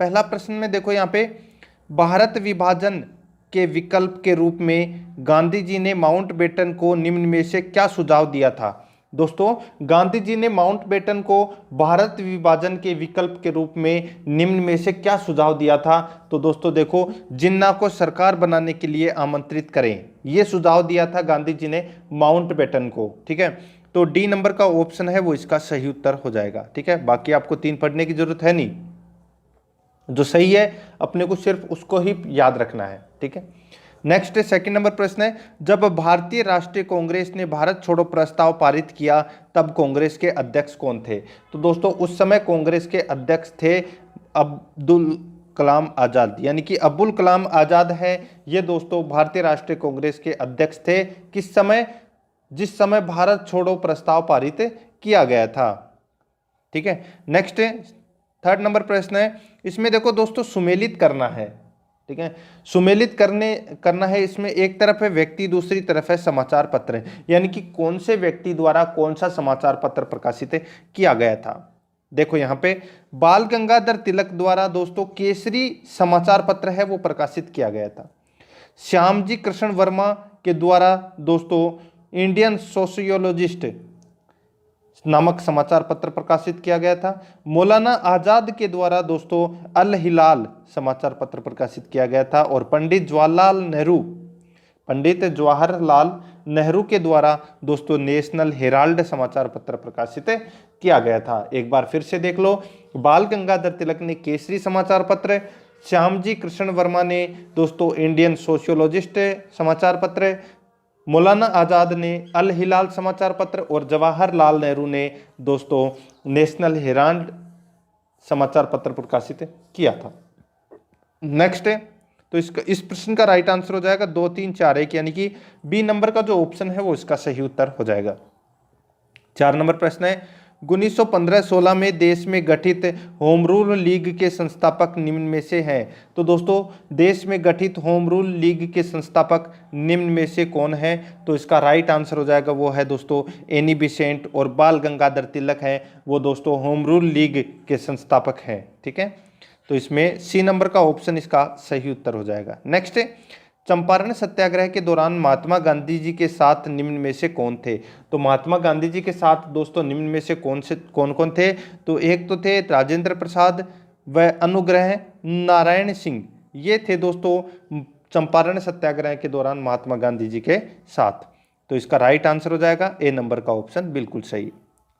पहला प्रश्न में देखो यहाँ पे, भारत विभाजन के विकल्प के रूप में गांधी जी ने माउंटबेटन को निम्न में से क्या सुझाव दिया था। दोस्तों, गांधी जी ने माउंटबेटन को भारत विभाजन के विकल्प के रूप में निम्न में से क्या सुझाव दिया था। तो दोस्तों देखो, जिन्ना को सरकार बनाने के लिए आमंत्रित करें, यह सुझाव दिया था गांधी जी ने माउंटबेटन को। ठीक है, तो डी नंबर का ऑप्शन है वो इसका सही उत्तर हो जाएगा। ठीक है, बाकी आपको 3 पढ़ने की जरूरत है नहीं, जो सही है अपने को सिर्फ उसको ही याद रखना है। ठीक है, नेक्स्ट सेकंड नंबर प्रश्न है, जब भारतीय राष्ट्रीय कांग्रेस ने भारत छोड़ो प्रस्ताव पारित किया तब कांग्रेस के अध्यक्ष कौन थे। तो दोस्तों, उस समय कांग्रेस के अध्यक्ष थे अब्दुल कलाम आजाद, यानी कि अब्दुल कलाम आजाद है ये दोस्तों भारतीय राष्ट्रीय कांग्रेस के अध्यक्ष थे। किस समय? जिस समय भारत छोड़ो प्रस्ताव पारित किया गया था। ठीक है, नेक्स्ट थर्ड नंबर प्रश्न है, इसमें देखो दोस्तों सुमेलित करना है। ठीक है, सुमेलित करना है। इसमें एक तरफ है व्यक्ति, दूसरी तरफ है समाचार पत्र, यानी कि कौन से व्यक्ति द्वारा कौन सा समाचार पत्र प्रकाशित किया गया था। देखो यहाँ पे बाल गंगाधर तिलक द्वारा दोस्तों केसरी समाचार पत्र है वो प्रकाशित किया गया था। श्यामजी कृष्ण वर्मा के द्वारा दोस्तों इंडियन सोशियोलॉजिस्ट नामक समाचार पत्र प्रकाशित किया गया था। मौलाना आजाद के द्वारा दोस्तों अल हिलाल समाचार पत्र प्रकाशित किया गया था। और पंडित जवाहरलाल नेहरू के द्वारा दोस्तों नेशनल हेराल्ड समाचार पत्र प्रकाशित किया गया था। एक बार फिर से देख लो, बाल गंगाधर तिलक ने केसरी समाचार पत्र, श्यामजी कृष्ण वर्मा ने दोस्तों इंडियन सोशियोलॉजिस्ट समाचार पत्र, मौलाना आजाद ने अल हिलाल समाचार पत्र और जवाहरलाल नेहरू ने दोस्तों नेशनल हेराल्ड समाचार पत्र प्रकाशित किया था। नेक्स्ट है, तो इस प्रश्न का राइट आंसर हो जाएगा 2, 3, 4, 1, यानी कि बी नंबर का जो ऑप्शन है वो इसका सही उत्तर हो जाएगा। 4 नंबर प्रश्न है, 1915-16 में देश में गठित होम रूल लीग के संस्थापक निम्न में से हैं। तो दोस्तों, देश में गठित होम रूल लीग के संस्थापक निम्न में से कौन है। तो इसका राइट आंसर हो जाएगा वो है दोस्तों एनी बेसेंट, और बाल गंगाधर तिलक है वो दोस्तों होम रूल लीग के संस्थापक हैं। ठीक है, तो इसमें सी नंबर का ऑप्शन इसका सही उत्तर हो जाएगा। नेक्स्ट है, चंपारण सत्याग्रह के दौरान महात्मा गांधी जी के साथ निम्न में से कौन थे। तो महात्मा गांधी जी के साथ दोस्तों निम्न में से कौन कौन थे। तो एक तो थे राजेंद्र प्रसाद व अनुग्रह नारायण सिंह, ये थे दोस्तों चंपारण सत्याग्रह के दौरान महात्मा गांधी जी के साथ। तो इसका राइट आंसर हो जाएगा ए नंबर का ऑप्शन, बिल्कुल सही।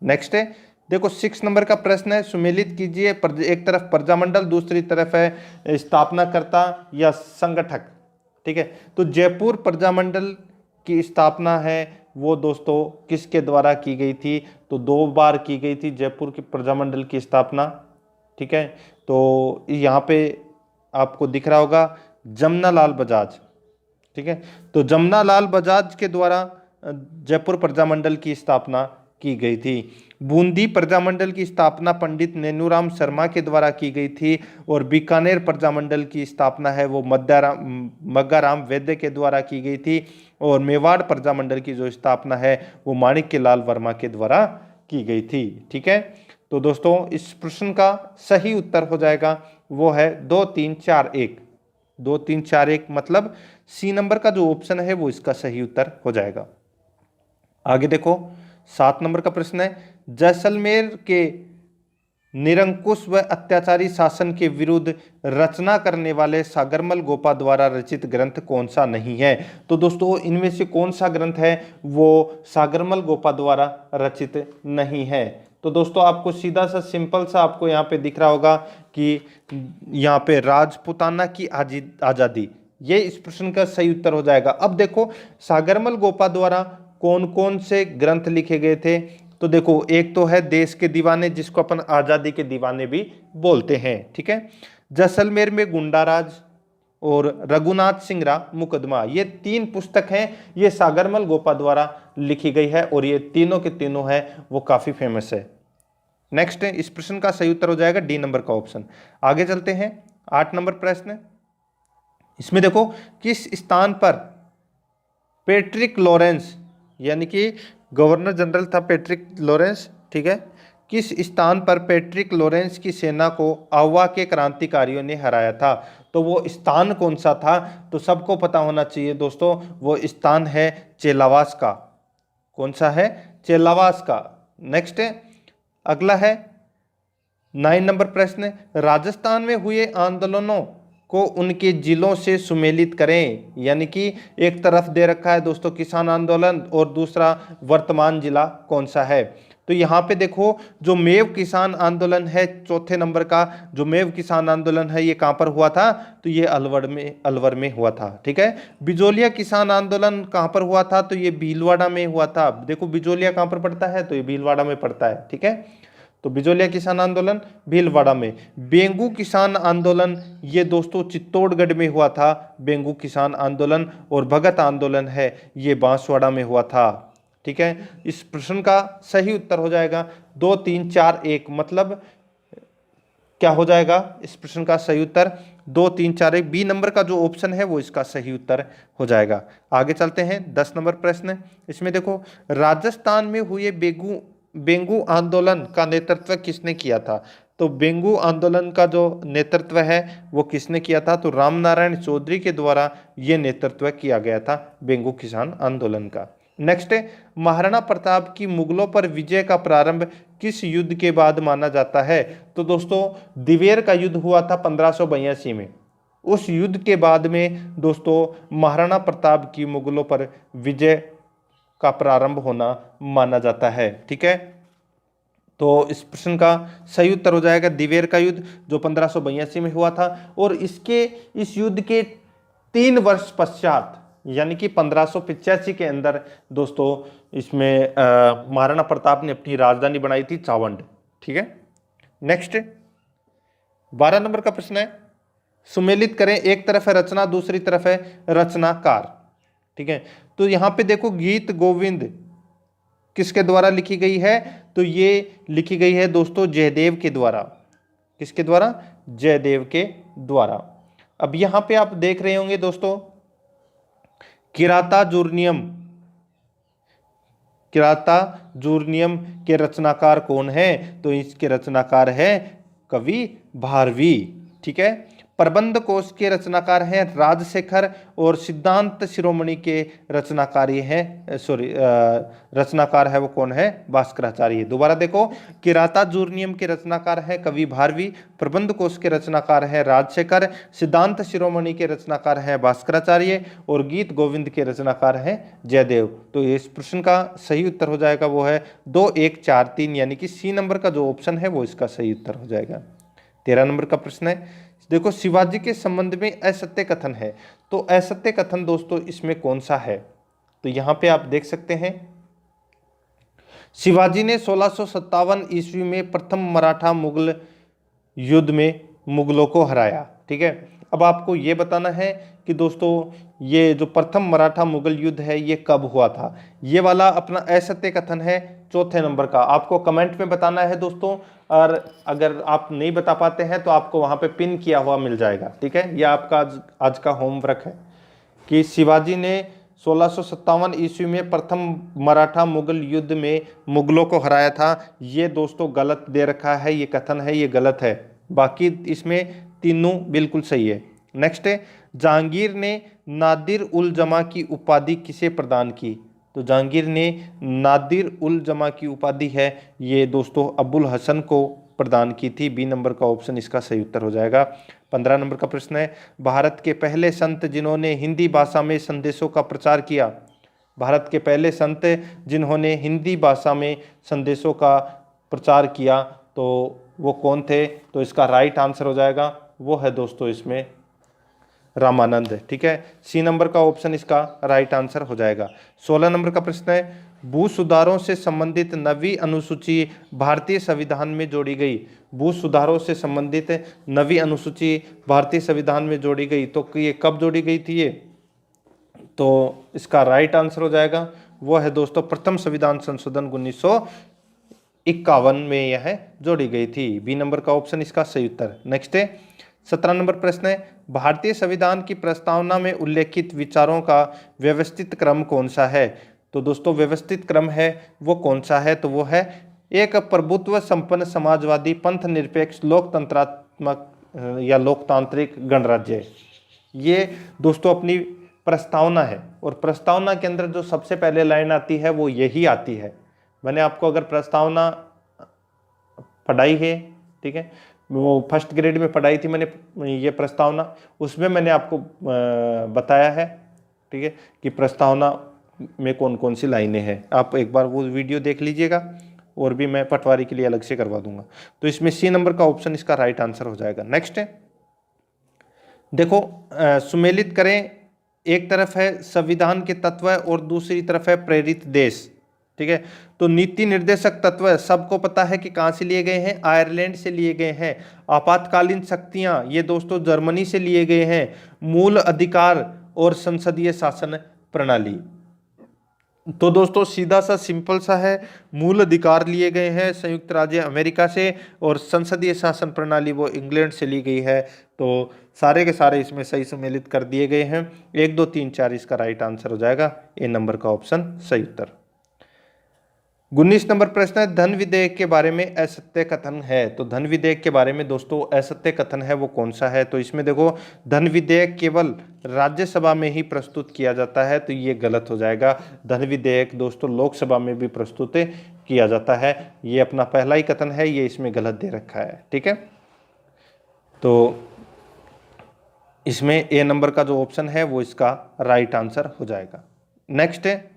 नेक्स्ट है, देखो 6 नंबर का प्रश्न है, सुमेलित कीजिए। एक तरफ प्रजामंडल, दूसरी तरफ है स्थापनाकर्ता या संगठक। ठीक है, तो जयपुर प्रजामंडल की स्थापना है वो दोस्तों किसके द्वारा की गई थी। तो 2 बार की गई थी जयपुर की प्रजामंडल की स्थापना। ठीक है, तो यहाँ पे आपको दिख रहा होगा जमनालाल बजाज। ठीक है, तो जमनालाल बजाज के द्वारा जयपुर प्रजामंडल की स्थापना की गई थी। बूंदी प्रजामंडल की स्थापना पंडित नेनूराम शर्मा के द्वारा की गई थी। और बीकानेर प्रजामंडल की स्थापना है वो मग्गाराम वैद्य के द्वारा की गई थी। और मेवाड़ प्रजामंडल की जो स्थापना है वो माणिक्य लाल वर्मा के द्वारा की गई थी। ठीक है, तो दोस्तों इस प्रश्न का सही उत्तर हो जाएगा वो है 2, 3, 4, 1। 2, 3, 4, 1 मतलब सी नंबर का जो ऑप्शन है वो इसका सही उत्तर हो जाएगा। आगे देखो 7 नंबर का प्रश्न है, जैसलमेर के निरंकुश व अत्याचारी शासन के विरुद्ध रचना करने वाले सागरमल गोपा द्वारा रचित ग्रंथ कौन सा नहीं है। तो दोस्तों इनमें से कौन सा ग्रंथ है वो सागरमल गोपा द्वारा रचित नहीं है। तो दोस्तों आपको सीधा सा सिंपल सा आपको यहाँ पे दिख रहा होगा कि यहाँ पे राजपुताना की आजादी, ये इस प्रश्न का सही उत्तर हो जाएगा। अब देखो सागरमल गोपा द्वारा कौन कौन से ग्रंथ लिखे गए थे। तो देखो एक तो है देश के दीवाने, जिसको अपन आजादी के दीवाने भी बोलते हैं। ठीक है, जैसलमेर में गुंडाराज और रघुनाथ सिंगरा मुकदमा, ये 3 पुस्तक हैं, ये सागरमल गोपा द्वारा लिखी गई है और ये तीनों के तीनों है वो काफी फेमस है। नेक्स्ट इस प्रश्न का सही उत्तर हो जाएगा डी नंबर का ऑप्शन। आगे चलते हैं 8 नंबर प्रश्न। इसमें देखो किस स्थान पर पैट्रिक लॉरेंस, यानी कि गवर्नर जनरल था पैट्रिक लॉरेंस, ठीक है, किस स्थान पर पैट्रिक लॉरेंस की सेना को आवा के क्रांतिकारियों ने हराया था? तो वो स्थान कौन सा था? तो सबको पता होना चाहिए दोस्तों, वो स्थान है चेलावास का। कौन सा है? चेलावास का। नेक्स्ट अगला है 9 नंबर प्रश्न, राजस्थान में हुए आंदोलनों को उनके जिलों से सुमेलित करें। यानी कि एक तरफ दे रखा है दोस्तों किसान आंदोलन और दूसरा वर्तमान जिला कौन सा है। तो यहाँ पे देखो, जो मेव किसान आंदोलन है चौथे नंबर का, जो मेव किसान आंदोलन है ये कहाँ पर हुआ था? तो ये अलवर में हुआ था। ठीक है। बिजोलिया किसान आंदोलन कहाँ पर हुआ था? तो ये भीलवाड़ा में हुआ था। देखो बिजोलिया कहाँ पर पड़ता है? तो ये भीलवाड़ा में पड़ता है। ठीक है। तो बिजोलिया किसान आंदोलन भीलवाड़ा में। बेंगू किसान आंदोलन ये दोस्तों चित्तौड़गढ़ में हुआ था, बेंगू किसान आंदोलन। और भगत आंदोलन है ये बांसवाड़ा में हुआ था। ठीक है। इस प्रश्न का सही उत्तर हो जाएगा 2 3 4 1, मतलब क्या हो जाएगा इस प्रश्न का सही उत्तर? 2 3 4 1। बी नंबर का जो ऑप्शन है वो इसका सही उत्तर हो जाएगा। आगे चलते हैं 10 नंबर प्रश्न। इसमें देखो, राजस्थान में हुए बेंगू आंदोलन का नेतृत्व किसने किया था? तो बेंगू आंदोलन का जो नेतृत्व है वो किसने किया था? तो रामनारायण चौधरी के द्वारा ये नेतृत्व किया गया था बेंगू किसान आंदोलन का। नेक्स्ट है, महाराणा प्रताप की मुगलों पर विजय का प्रारंभ किस युद्ध के बाद माना जाता है? तो दोस्तों दिवेर का युद्ध हुआ था 1582 में। उस युद्ध के बाद में दोस्तों महाराणा प्रताप की मुगलों पर विजय का प्रारंभ होना माना जाता है। ठीक है। तो इस प्रश्न का सही उत्तर हो जाएगा दिवेर का युद्ध, जो 1582 में हुआ था। और इस युद्ध के 3 वर्ष पश्चात यानी कि 1585 के अंदर दोस्तों इसमें महाराणा प्रताप ने अपनी राजधानी बनाई थी चावंड। ठीक है। नेक्स्ट 12 नंबर का प्रश्न है, सुमेलित करें। एक तरफ है रचना, दूसरी तरफ है रचनाकार। ठीक है। तो यहां पे देखो, गीत गोविंद किसके द्वारा लिखी गई है? तो ये लिखी गई है दोस्तों जयदेव के द्वारा। किसके द्वारा? जयदेव के द्वारा। अब यहां पे आप देख रहे होंगे दोस्तों, किराता जूर्नियम के रचनाकार कौन है? तो इसके रचनाकार है कवि भारवी। ठीक है। प्रबंध कोश के रचनाकार हैं राजशेखर और सिद्धांत शिरोमणि के रचनाकारी हैं रचनाकार है वो कौन है? भास्कराचार्य। दोबारा देखो, किराता जूर्नियम के रचनाकार है कवि भारवी, प्रबंध कोश के रचनाकार है राजशेखर, सिद्धांत शिरोमणि के रचनाकार है भास्कराचार्य और गीत गोविंद के रचनाकार है जयदेव। तो इस प्रश्न का सही उत्तर हो जाएगा वो है 2 1 4 3, यानी कि सी नंबर का जो ऑप्शन है वो इसका सही उत्तर हो जाएगा। 13 नंबर का प्रश्न है, देखो शिवाजी के संबंध में असत्य कथन है। तो असत्य कथन दोस्तों इसमें कौन सा है? तो यहां पे आप देख सकते हैं, शिवाजी ने 1657 ईस्वी में प्रथम मराठा मुगल युद्ध में मुगलों को हराया। ठीक है। अब आपको ये बताना है कि दोस्तों ये जो प्रथम मराठा मुगल युद्ध है ये कब हुआ था। ये वाला अपना असत्य कथन है चौथे नंबर का। आपको कमेंट में बताना है दोस्तों, और अगर आप नहीं बता पाते हैं तो आपको वहां पे पिन किया हुआ मिल जाएगा। ठीक है। यह आपका आज का होमवर्क है कि शिवाजी ने 1657 ईस्वी में प्रथम मराठा मुगल युद्ध में मुगलों को हराया था। ये दोस्तों गलत दे रखा है, ये कथन है ये गलत है। बाकी इसमें तीनों बिल्कुल सही है। नेक्स्ट है, जहांगीर ने नादिर उल जमा की उपाधि किसे प्रदान की? तो जहांगीर ने नादिर उल जमा की उपाधि है ये दोस्तों अबुल हसन को प्रदान की थी। बी नंबर का ऑप्शन इसका सही उत्तर हो जाएगा। 15 नंबर का प्रश्न है, भारत के पहले संत जिन्होंने हिंदी भाषा में संदेशों का प्रचार किया। भारत के पहले संत जिन्होंने हिंदी भाषा में संदेशों का प्रचार किया तो वो कौन थे? तो इसका राइट आंसर हो जाएगा वो है दोस्तों इसमें रामानंद। ठीक है। सी नंबर का ऑप्शन इसका राइट आंसर हो जाएगा। 16 नंबर का प्रश्न है, भू सुधारों से संबंधित नवी अनुसूची भारतीय संविधान में जोड़ी गई। भू सुधारों से संबंधित नवी अनुसूची भारतीय संविधान में जोड़ी गई तो ये कब जोड़ी गई थी? ये तो इसका राइट आंसर हो जाएगा वो है दोस्तों प्रथम संविधान संशोधन 1951 में यह जोड़ी गई थी। बी नंबर का ऑप्शन इसका सही उत्तर। नेक्स्ट है 17 नंबर प्रश्न है, भारतीय संविधान की प्रस्तावना में उल्लेखित विचारों का व्यवस्थित क्रम कौन सा है? तो दोस्तों व्यवस्थित क्रम है वो कौन सा है? तो वो है एक प्रभुत्व संपन्न समाजवादी पंथ निरपेक्ष लोकतंत्रात्मक या लोकतांत्रिक गणराज्य। ये दोस्तों अपनी प्रस्तावना है, और प्रस्तावना के अंदर जो सबसे पहले लाइन आती है वो यही आती है। मैंने आपको अगर प्रस्तावना पढ़ाई है, ठीक है, वो फर्स्ट ग्रेड में पढ़ाई थी मैंने ये प्रस्तावना, उसमें मैंने आपको बताया है, ठीक है, कि प्रस्तावना में कौन कौन सी लाइनें हैं। आप एक बार वो वीडियो देख लीजिएगा, और भी मैं पटवारी के लिए अलग से करवा दूंगा। तो इसमें सी नंबर का ऑप्शन इसका राइट आंसर हो जाएगा। नेक्स्ट है, देखो सुमेलित करें, एक तरफ है संविधान के तत्व और दूसरी तरफ है प्रेरित देश, ठीक है। तो नीति निर्देशक तत्व सबको पता है कि कहाँ से लिए गए हैं, आयरलैंड से लिए गए हैं। आपातकालीन शक्तियां, ये दोस्तों जर्मनी से लिए गए हैं। मूल अधिकार और संसदीय शासन प्रणाली, तो दोस्तों सीधा सा सिंपल सा है, मूल अधिकार लिए गए हैं संयुक्त राज्य अमेरिका से, और संसदीय शासन प्रणाली वो इंग्लैंड से ली गई है। तो सारे के सारे इसमें सही सम्मिलित कर दिए गए हैं। 1 2 3 4 इसका राइट आंसर हो जाएगा, ए नंबर का ऑप्शन सही उत्तर। 19 नंबर प्रश्न है, धन विधेयक के बारे में असत्य कथन है। तो धन विधेयक के बारे में दोस्तों असत्य कथन है वो कौन सा है? तो इसमें देखो, धन विधेयक केवल राज्यसभा में ही प्रस्तुत किया जाता है, तो ये गलत हो जाएगा। धन विधेयक दोस्तों लोकसभा में भी प्रस्तुत किया जाता है। ये अपना पहला ही कथन है, ये इसमें गलत दे रखा है, ठीक है। तो इसमें ए नंबर का जो ऑप्शन है वो इसका राइट आंसर हो जाएगा। नेक्स्ट है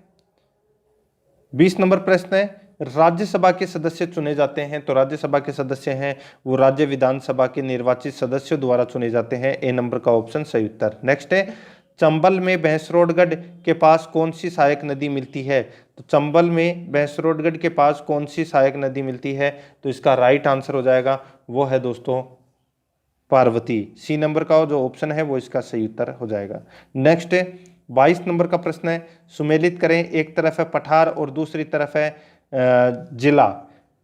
20 नंबर प्रश्न है, राज्यसभा के सदस्य चुने जाते हैं। तो राज्यसभा के सदस्य हैं वो राज्य विधानसभा के निर्वाचित सदस्यों द्वारा चुने जाते हैं, ए नंबर का ऑप्शन सही उत्तर। नेक्स्ट है, चंबल में भैंसरोडगढ़ के पास कौन सी सहायक नदी मिलती है? तो चंबल में भैंसरोडगढ़ के पास कौन सी सहायक नदी मिलती है? तो इसका राइट आंसर हो जाएगा, वो है दोस्तों पार्वती। सी नंबर का जो ऑप्शन है वो इसका सही उत्तर हो जाएगा। नेक्स्ट है 22 नंबर का प्रश्न है, सुमेलित करें, एक तरफ है पठार और दूसरी तरफ है जिला।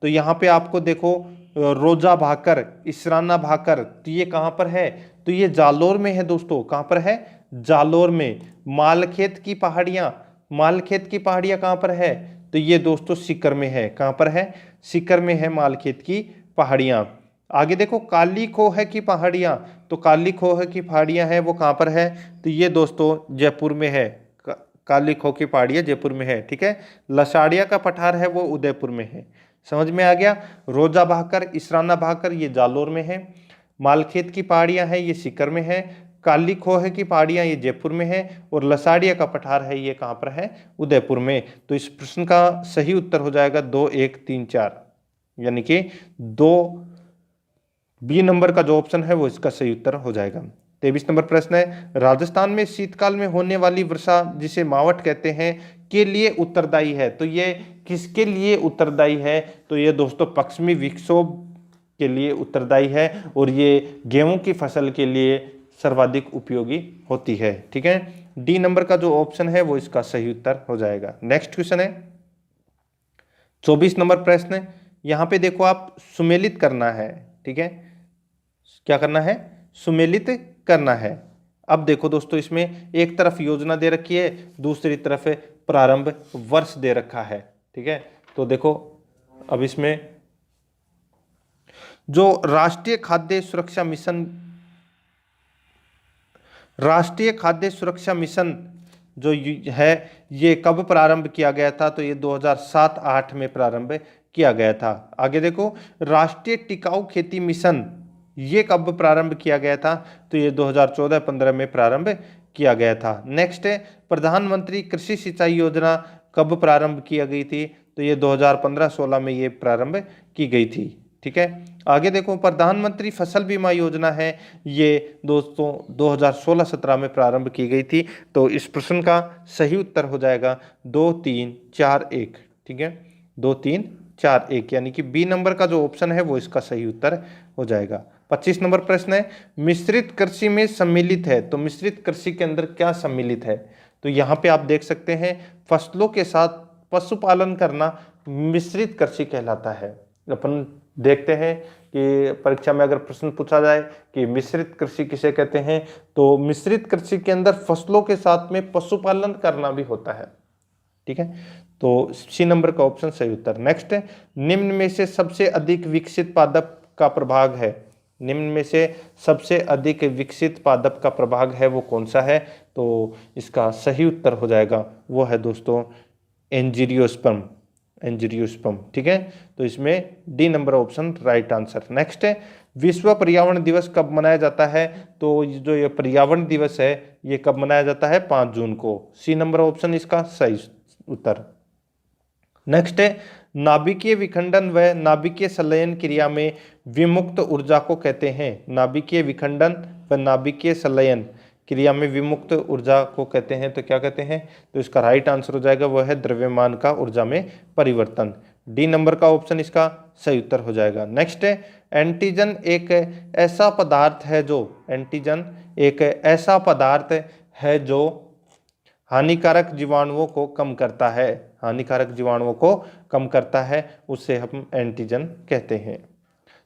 तो यहाँ पे आपको देखो रोजा भाकर, इसराना भाकर, तो ये कहाँ पर है? तो ये जालोर में है दोस्तों। कहाँ पर है? जालोर में। मालखेत की पहाड़ियाँ, मालखेत की पहाड़ियाँ कहाँ पर है? तो ये दोस्तों सीकर में है। कहाँ पर है? सीकर में है मालखेत की पहाड़ियाँ। आगे देखो काली खोह की पहाड़ियाँ, तो काली खोह की पहाड़ियाँ है वो कहाँ पर है? तो ये दोस्तों जयपुर में है। काली खोह की पहाड़ियाँ जयपुर में है, ठीक है। लसाड़िया का पठार है वो उदयपुर में है। समझ में आ गया? रोजा भाकर, इसराना भाकर ये जालोर में है। मालखेत की पहाड़ियाँ है ये सीकर में है। काली खोह की पहाड़ियाँ ये जयपुर में है। और लसाड़िया का पठार है ये कहाँ पर है? उदयपुर में। तो इस प्रश्न का सही उत्तर हो जाएगा 2 1 3 4, यानी कि 2 बी नंबर का जो ऑप्शन है वो इसका सही उत्तर हो जाएगा। 23 नंबर प्रश्न है, राजस्थान में शीतकाल में होने वाली वर्षा जिसे मावठ कहते हैं के लिए उत्तरदायी है। तो ये किसके लिए उत्तरदायी है? तो ये दोस्तों पश्चिमी विक्षोभ के लिए उत्तरदायी है, और ये गेहूं की फसल के लिए सर्वाधिक उपयोगी होती है, ठीक है। डी नंबर का जो ऑप्शन है वो इसका सही उत्तर हो जाएगा। नेक्स्ट क्वेश्चन है 24 नंबर प्रश्न है, यहाँ पे देखो आप सुमेलित करना है, ठीक है। क्या करना है? सुमेलित करना है। अब देखो दोस्तों, इसमें एक तरफ योजना दे रखी है, दूसरी तरफ प्रारंभ वर्ष दे रखा है, ठीक है। तो देखो अब इसमें जो राष्ट्रीय खाद्य सुरक्षा मिशन जो है ये कब प्रारंभ किया गया था? तो ये 2007-8 में प्रारंभ किया गया था। आगे देखो, राष्ट्रीय टिकाऊ खेती मिशन ये कब प्रारंभ किया गया था? तो ये 2014-15 में प्रारंभ किया गया था। नेक्स्ट है, प्रधानमंत्री कृषि सिंचाई योजना कब प्रारंभ की गई थी? तो ये 2015-16 में ये प्रारंभ की गई थी, ठीक है। आगे देखो, प्रधानमंत्री फसल बीमा योजना है ये दोस्तों 2016-17 में प्रारंभ की गई थी। तो इस प्रश्न का सही उत्तर हो जाएगा 2 3 4 1, ठीक है। 2 3 4 1, यानी कि बी नंबर का जो ऑप्शन है वो इसका सही उत्तर हो जाएगा। 25 नंबर प्रश्न है, मिश्रित कृषि में सम्मिलित है। तो मिश्रित कृषि के अंदर क्या सम्मिलित है? तो यहाँ पे आप देख सकते हैं, फसलों के साथ पशुपालन करना मिश्रित कृषि कहलाता है। अपन देखते हैं कि परीक्षा में अगर प्रश्न पूछा जाए कि मिश्रित कृषि किसे कहते हैं, तो मिश्रित कृषि के अंदर फसलों के साथ में पशुपालन करना भी होता है, ठीक है। तो सी नंबर का ऑप्शन सही उत्तर। नेक्स्ट, निम्न में से सबसे अधिक विकसित पादप का प्रभाग है, निम्न में से सबसे अधिक विकसित पादप का प्रभाग है वो कौन सा है? तो इसका सही उत्तर हो जाएगा वो है दोस्तों एंजियोस्पर्म, एंजियोस्पर्म। ठीक है, तो इसमें D number option right answer. Next है, विश्व पर्यावरण दिवस कब मनाया जाता है? तो जो ये पर्यावरण दिवस है ये कब मनाया जाता है? 5 जून को। सी नंबर ऑप्शन इसका सही उत्तर। नेक्स्ट है, नाभिकीय विखंडन व नाभिकीय संलयन क्रिया में विमुक्त ऊर्जा को कहते हैं। नाभिकीय विखंडन व नाभिकीय संलयन क्रिया में विमुक्त ऊर्जा को कहते हैं, तो क्या कहते हैं? तो इसका राइट आंसर हो जाएगा वो है द्रव्यमान का ऊर्जा में परिवर्तन। डी नंबर का ऑप्शन इसका सही उत्तर हो जाएगा। नेक्स्ट है, एंटीजन एक ऐसा पदार्थ है जो, एंटीजन एक ऐसा पदार्थ है जो हानिकारक जीवाणुओं को कम करता है, हानिकारक जीवाणुओं को कम करता है, उससे हम एंटीजन कहते हैं।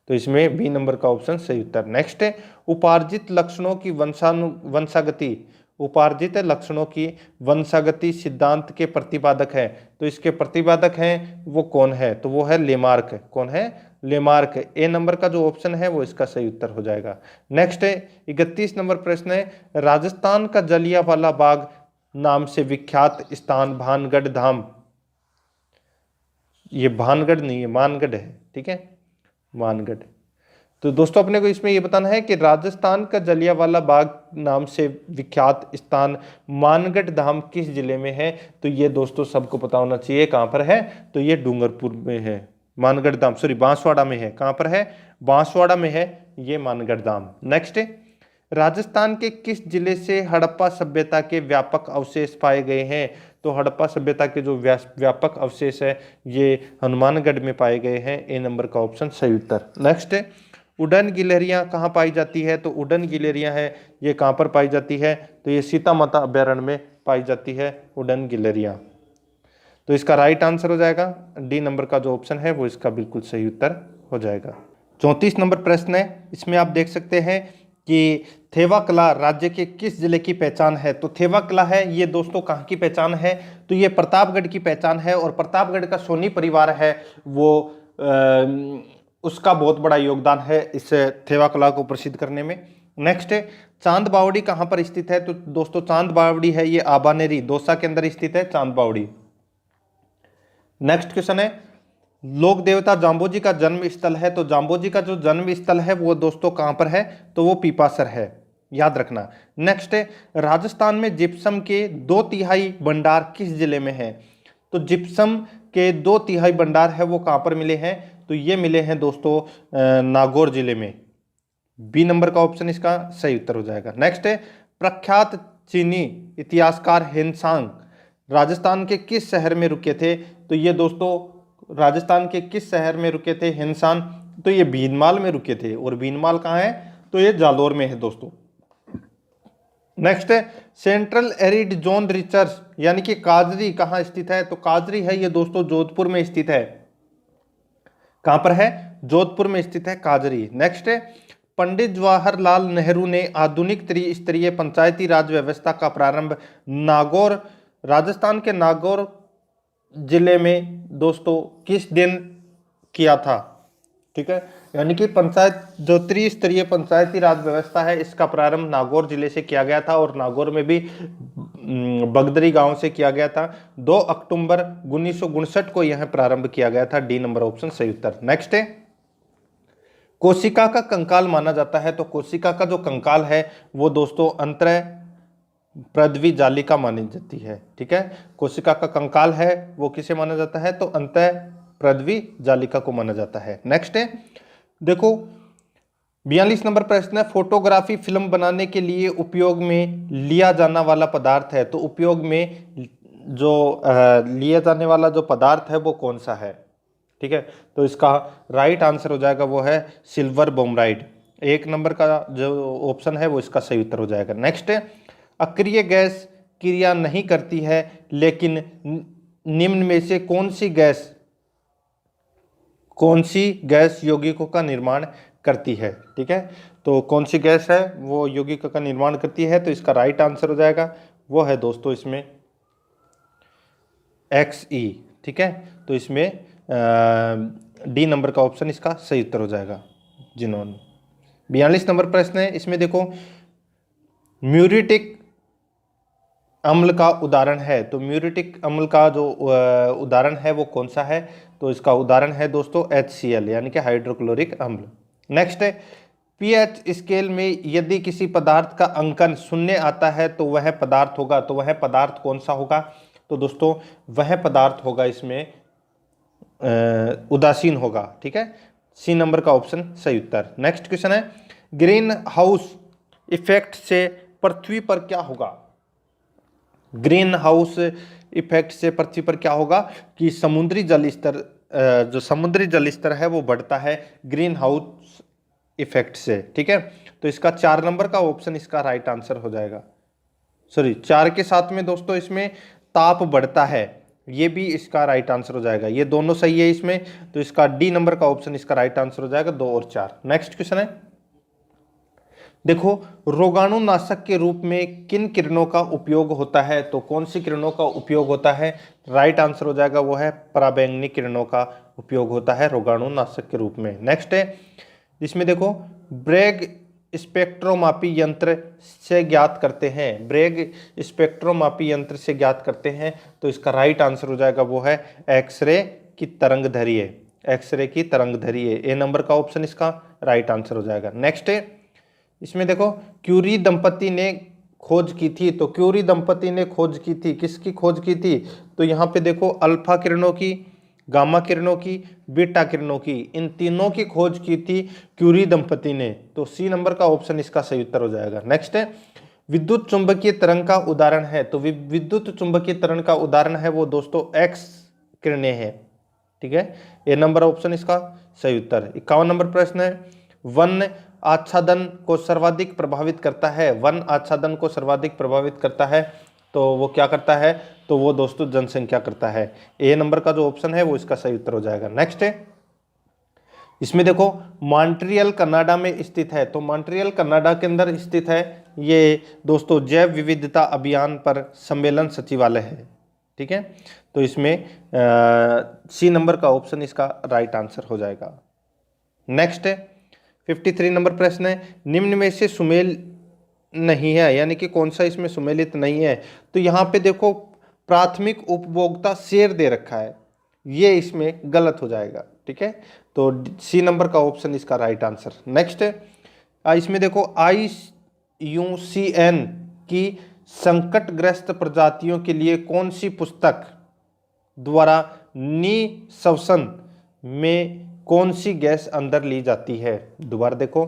तो इसमें बी नंबर का ऑप्शन सही उत्तर। नेक्स्ट है, उपार्जित लक्षणों की वंशागति, उपार्जित लक्षणों की वंशागति सिद्धांत के प्रतिपादक है, तो इसके प्रतिपादक हैं वो कौन है? तो वो है लेमार्क। कौन है? लेमार्क। ए नंबर का जो ऑप्शन है वो इसका सही उत्तर हो जाएगा। नेक्स्ट है, 31 नंबर प्रश्न है, राजस्थान का जलियांवाला बाग नाम से विख्यात स्थान भानगढ़ धाम, ये भानगढ़ नहीं है, मानगढ़ है। ठीक है, मानगढ़। तो दोस्तों अपने को इसमें ये बताना है कि राजस्थान का जलियांवाला बाग नाम से विख्यात स्थान मानगढ़ धाम किस जिले में है? तो ये दोस्तों सबको पता होना चाहिए कहाँ पर है, तो ये डूंगरपुर में है। मानगढ़ धाम, सॉरी बांसवाड़ा में है। कहाँ पर है? बांसवाड़ा में है ये मानगढ़ धाम। नेक्स्ट, राजस्थान के किस जिले से हड़प्पा सभ्यता के व्यापक अवशेष पाए गए हैं? तो हड़प्पा सभ्यता के जो व्यापक अवशेष है ये हनुमानगढ़ में पाए गए हैं। ए नंबर का ऑप्शन सही उत्तर। नेक्स्ट, उड़न गिलहरियां कहाँ पाई जाती है? तो उड़न गिलहरियां है ये कहाँ पर पाई जाती है? तो ये सीता माता अभ्यारण्य में पाई जाती है उड़न गिलहरियां। तो इसका राइट आंसर हो जाएगा डी नंबर का जो ऑप्शन है वो इसका बिल्कुल सही उत्तर हो जाएगा। 34 नंबर प्रश्न है, इसमें आप देख सकते हैं कि थेवा कला राज्य के किस जिले की पहचान है? तो थेवा कला है ये दोस्तों कहाँ की पहचान है? तो ये प्रतापगढ़ की पहचान है, और प्रतापगढ़ का सोनी परिवार है वो उसका बहुत बड़ा योगदान है इस थेवा कला को प्रसिद्ध करने में। नेक्स्ट है, चांद बावड़ी कहाँ पर स्थित है? तो दोस्तों चांद बावड़ी है ये आबानेरी दौसा के अंदर स्थित है चांद बावड़ी। नेक्स्ट क्वेश्चन है, लोक देवता जाम्बोजी का जन्म स्थल है, तो जाम्बोजी का जो जन्म स्थल है वो दोस्तों कहां पर है? तो वो पीपासर है, याद रखना। नेक्स्ट है, राजस्थान में जिप्सम के 2/3 भंडार किस जिले में है? तो जिप्सम के 2/3 भंडार है वो कहां पर मिले हैं? तो ये मिले हैं दोस्तों नागौर जिले में। बी नंबर का ऑप्शन इसका सही उत्तर हो जाएगा। नेक्स्ट है, प्रख्यात चीनी इतिहासकार हेनसांग राजस्थान के किस शहर में रुके थे? तो ये दोस्तों राजस्थान के किस शहर में रुके थे हेनसान? तो ये भीनमाल में रुके थे, और भीनमाल कहाँ है? तो ये जालोर में है दोस्तों। नेक्स्ट है, सेंट्रल एरिड जोन रिसर्च यानी कि काजरी कहाँ स्थित है? तो काजरी है ये दोस्तों जोधपुर में स्थित है। कहां पर है? जोधपुर में स्थित है काजरी। नेक्स्ट है, पंडित जवाहरलाल नेहरू ने आधुनिक त्रिस्तरीय पंचायती राज व्यवस्था का प्रारंभ नागौर, राजस्थान के नागौर जिले में दोस्तों किस दिन किया था? ठीक है, यानी कि पंचायत जो त्रिस्तरीय पंचायती राज व्यवस्था है इसका प्रारंभ नागौर जिले से किया गया था, और नागौर में भी बगदरी गांव से किया गया था। 2 अक्टूबर 1959 को यह प्रारंभ किया गया था। डी नंबर ऑप्शन सही उत्तर। नेक्स्ट है, कोशिका का कंकाल माना जाता है, तो कोशिका का जो कंकाल है वो दोस्तों अंतः पृथ्वी जालिका मानी जाती है। ठीक है, कोशिका का कंकाल है वो किसे माना जाता है? तो अंतः पृथ्वी जालिका को माना जाता है। नेक्स्ट है, देखो 42 नंबर प्रश्न है, फोटोग्राफी फिल्म बनाने के लिए उपयोग में लिया जाने वाला पदार्थ है, तो उपयोग में जो लिया जाने वाला जो पदार्थ है वो कौन सा है? ठीक है, तो इसका राइट आंसर हो जाएगा वो है सिल्वर बोमराइड। 1 नंबर का जो ऑप्शन है वो इसका सही उत्तर हो जाएगा। नेक्स्ट है, अक्रिय गैस क्रिया नहीं करती है लेकिन निम्न में से कौन सी गैस यौगिकों का निर्माण करती है? ठीक है, तो कौन सी गैस है वो यौगिकों का निर्माण करती है? तो इसका राइट आंसर हो जाएगा वो है दोस्तों इसमें XE। ठीक है, तो इसमें डी नंबर का ऑप्शन इसका सही उत्तर हो जाएगा जिनोन। 42 नंबर प्रश्न है, इसमें देखो म्यूरिटिक अम्ल का उदाहरण है, तो म्यूरिटिक अम्ल का जो उदाहरण है वो कौन सा है, तो इसका उदाहरण है दोस्तों HCl यानी कि हाइड्रोक्लोरिक अम्ल। नेक्स्ट है पीएच स्केल में यदि किसी पदार्थ का अंकन शून्य आता है तो वह पदार्थ होगा, तो वह पदार्थ कौन सा होगा, तो दोस्तों वह पदार्थ होगा इसमें उदासीन होगा। ठीक है, सी नंबर का ऑप्शन सही उत्तर। नेक्स्ट क्वेश्चन है ग्रीन हाउस इफेक्ट से पृथ्वी पर क्या होगा, ग्रीन हाउस इफेक्ट से पृथ्वी पर क्या होगा कि समुद्री जल स्तर जो समुद्री जल स्तर है वो बढ़ता है ग्रीन हाउस इफेक्ट से। ठीक है, तो इसका 4 नंबर का ऑप्शन इसका राइट आंसर हो जाएगा। सॉरी 4 के साथ में दोस्तों इसमें ताप बढ़ता है, ये भी इसका राइट आंसर हो जाएगा, ये दोनों सही है इसमें, तो इसका डी नंबर का ऑप्शन इसका राइट आंसर हो जाएगा 2 और 4। नेक्स्ट क्वेश्चन है देखो रोगाणुनाशक के रूप में किन किरणों का उपयोग होता है, तो कौन सी किरणों का उपयोग होता है, राइट आंसर हो जाएगा वो है पराबैंगनी किरणों का उपयोग होता है रोगाणुनाशक के रूप में। नेक्स्ट है इसमें देखो ब्रेग स्पेक्ट्रोमापी यंत्र से ज्ञात करते हैं, ब्रेग स्पेक्ट्रोमापी यंत्र से ज्ञात करते हैं, तो इसका राइट आंसर हो जाएगा वो है एक्सरे की तरंग धैर्य, एक्सरे की तरंग धैर्य, ए नंबर का ऑप्शन इसका राइट आंसर हो जाएगा। नेक्स्ट है इसमें देखो क्यूरी दंपति ने खोज की थी, तो क्यूरी दंपति ने खोज की थी, किसकी खोज की थी, तो यहाँ पे देखो अल्फा किरणों की, गामा किरणों की, बीटा किरणों की, इन तीनों की खोज की थी क्यूरी दंपति ने, तो सी नंबर का ऑप्शन इसका सही उत्तर हो जाएगा। नेक्स्ट है विद्युत चुंबकीय तरंग का उदाहरण है, तो विद्युत चुंबकीय तरंग का उदाहरण है वो दोस्तों एक्स किरणें है। ठीक है, ए नंबर ऑप्शन इसका सही उत्तर। 51 नंबर प्रश्न है वन आच्छादन को सर्वाधिक प्रभावित करता है, वन आच्छादन को सर्वाधिक प्रभावित करता है, तो वो क्या करता है, तो वो दोस्तों जनसंख्या करता है, ए नंबर का जो ऑप्शन है वो इसका सही उत्तर हो जाएगा। नेक्स्ट है इसमें देखो मॉन्ट्रियल कनाडा में स्थित है, तो मॉन्ट्रियल कनाडा के अंदर स्थित है ये दोस्तों जैव विविधता अभियान पर सम्मेलन सचिवालय है। ठीक है, तो इसमें सी नंबर का ऑप्शन इसका राइट आंसर हो जाएगा। नेक्स्ट है 53 नंबर प्रश्न है निम्न में से सुमेल नहीं है, यानी कि कौन सा इसमें सुमेलित नहीं है, तो यहाँ पे देखो प्राथमिक उपभोक्ता शेर दे रखा है, ये इसमें गलत हो जाएगा। ठीक है, तो सी नंबर का ऑप्शन इसका राइट आंसर। नेक्स्ट है इसमें देखो IUCN की संकटग्रस्त प्रजातियों के लिए कौन सी पुस्तक द्वारा निःश्वसन में कौन सी गैस अंदर ली जाती है, दोबारा देखो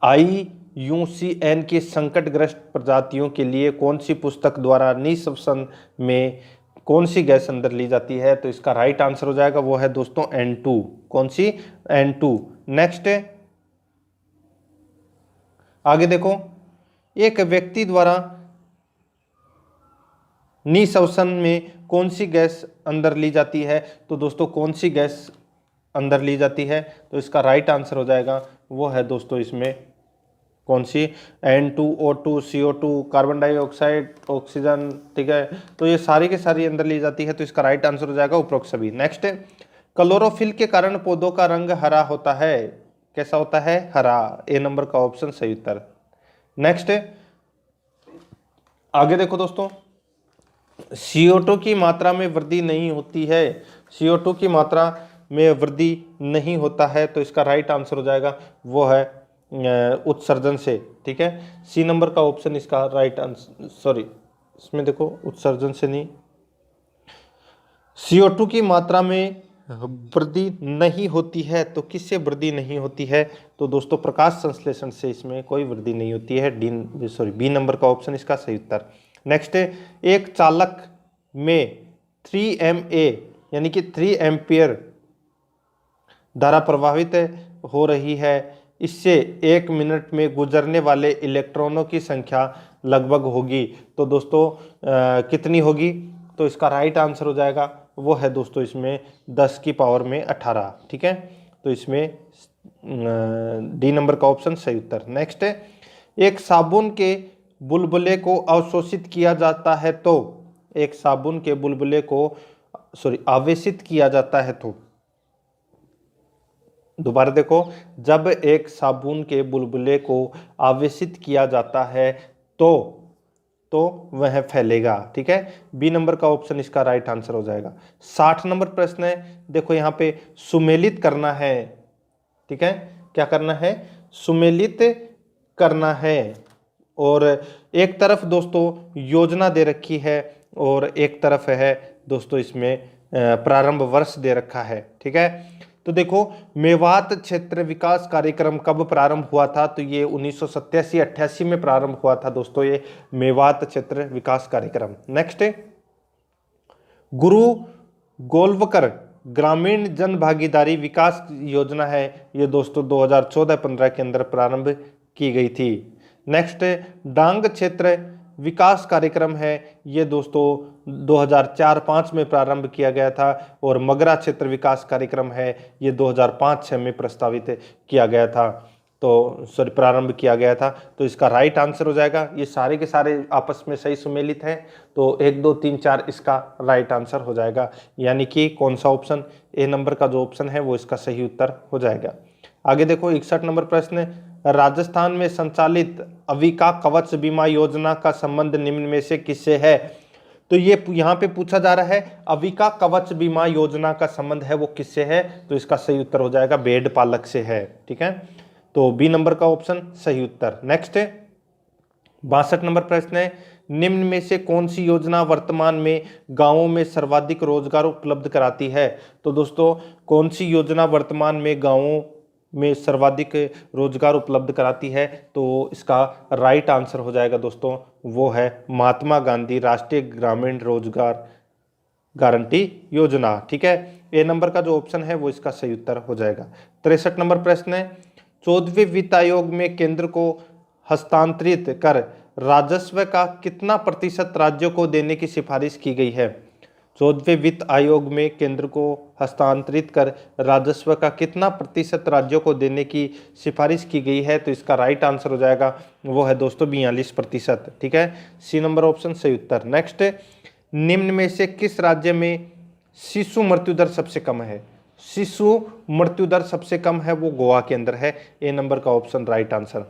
IUCN की संकटग्रस्त प्रजातियों के लिए कौन सी पुस्तक द्वारा निःश्वसन में कौन सी गैस अंदर ली जाती है, तो इसका राइट आंसर हो जाएगा वो है दोस्तों N2, कौन सी N2। नेक्स्ट है आगे देखो एक व्यक्ति द्वारा निःश्वसन में कौन सी गैस अंदर ली जाती है, तो दोस्तों कौन सी गैस अंदर ली जाती है, तो इसका राइट आंसर हो जाएगा वो है दोस्तों इसमें कौन सी N2O2 CO2 carbon dioxide oxygen. ठीक है, तो ये सारी की सारी अंदर ली जाती है, तो इसका राइट आंसर हो जाएगा उपरोक्त सभी। नेक्स्ट है क्लोरोफिल के कारण पौधों का रंग हरा होता है, कैसा होता है, हरा, ए नंबर का ऑप्शन सही उत्तर। नेक्स्ट है आगे देखो दोस्तों CO2 की मात्रा में वृद्धि नहीं होती है, CO2 की मात्रा में वृद्धि नहीं होता है, तो इसका राइट आंसर हो जाएगा वो है उत्सर्जन से। ठीक है, सी नंबर का ऑप्शन इसका राइट आंसर, सॉरी इसमें देखो उत्सर्जन से नहीं, CO2 की मात्रा में वृद्धि नहीं होती है, तो किससे वृद्धि नहीं होती है, तो दोस्तों प्रकाश संश्लेषण से इसमें कोई वृद्धि नहीं होती है, बी नंबर का ऑप्शन इसका सही उत्तर। नेक्स्ट है एक चालक में 3MA यानी कि 3 एम्पियर धारा प्रवाहित हो रही है, इससे 1 मिनट में गुजरने वाले इलेक्ट्रॉनों की संख्या लगभग होगी, तो दोस्तों कितनी होगी, तो इसका राइट आंसर हो जाएगा वो है दोस्तों इसमें 10 की पावर में 18। ठीक है, तो इसमें डी नंबर का ऑप्शन सही उत्तर। नेक्स्ट है एक साबुन के बुलबुले को अवशोषित किया जाता है, तो एक साबुन के बुलबुले को आवेशित किया जाता है तो, दोबारा देखो, जब एक साबुन के बुलबुले को आवेशित किया जाता है तो तो वह फैलेगा। ठीक है, बी नंबर का ऑप्शन इसका राइट आंसर हो जाएगा। 60 नंबर प्रश्न है, देखो यहाँ पे सुमेलित करना है। ठीक है, क्या करना है? सुमेलित करना है। और एक तरफ दोस्तों योजना दे रखी है और एक तरफ है दोस्तों इसमें प्रारंभ वर्ष दे रखा है। ठीक है, तो देखो मेवात क्षेत्र विकास कार्यक्रम कब प्रारंभ हुआ था? तो ये 1987-88 में प्रारंभ हुआ था दोस्तों, ये मेवात क्षेत्र विकास कार्यक्रम। नेक्स्ट है गुरु गोलवकर ग्रामीण जन भागीदारी विकास योजना है, ये दोस्तों 2014-15 के अंदर प्रारंभ की गई थी। नेक्स्ट डांग क्षेत्र विकास कार्यक्रम है, ये दोस्तों 2004-05 में प्रारंभ किया गया था। और मगरा क्षेत्र विकास कार्यक्रम है, ये 2005-06 में प्रस्तावित किया गया था, तो सॉरी प्रारंभ किया गया था। तो इसका राइट आंसर हो जाएगा, ये सारे के सारे आपस में सही सुमेलित हैं, तो 1 2 3 4 इसका राइट आंसर हो जाएगा। यानी कि कौन सा ऑप्शन, ए नंबर का जो ऑप्शन है वो इसका सही उत्तर हो जाएगा। आगे देखो 61 नंबर प्रश्न, राजस्थान में संचालित अविका कवच बीमा योजना का संबंध निम्न में से किससे है? तो ये यहाँ पे पूछा जा रहा है अविका कवच बीमा योजना का संबंध है वो किससे है? तो इसका सही उत्तर हो जाएगा भेड़ पालक से है। ठीक है, तो बी नंबर का ऑप्शन सही उत्तर। नेक्स्ट है 62 नंबर प्रश्न है, निम्न में से कौन सी योजना वर्तमान में गांवों में सर्वाधिक रोजगार उपलब्ध कराती है? तो दोस्तों कौन सी योजना वर्तमान में गांवों में सर्वाधिक रोजगार उपलब्ध कराती है? तो इसका राइट आंसर हो जाएगा दोस्तों, वो है महात्मा गांधी राष्ट्रीय ग्रामीण रोजगार गारंटी योजना। ठीक है, ए नंबर का जो ऑप्शन है वो इसका सही उत्तर हो जाएगा। 63 नंबर प्रश्न है, 14वें वित्त आयोग में केंद्र को हस्तांतरित कर राजस्व का कितना प्रतिशत राज्यों को देने की सिफारिश की गई है? 14वें वित्त आयोग में केंद्र को हस्तांतरित कर राजस्व का कितना प्रतिशत राज्यों को देने की सिफारिश की गई है? तो इसका राइट आंसर हो जाएगा, वो है दोस्तों 42%। ठीक है, सी नंबर ऑप्शन सही उत्तर। नेक्स्ट, निम्न में से किस राज्य में शिशु मृत्यु दर सबसे कम है? शिशु मृत्यु दर सबसे कम है वो गोवा के अंदर है, ए नंबर का ऑप्शन राइट आंसर।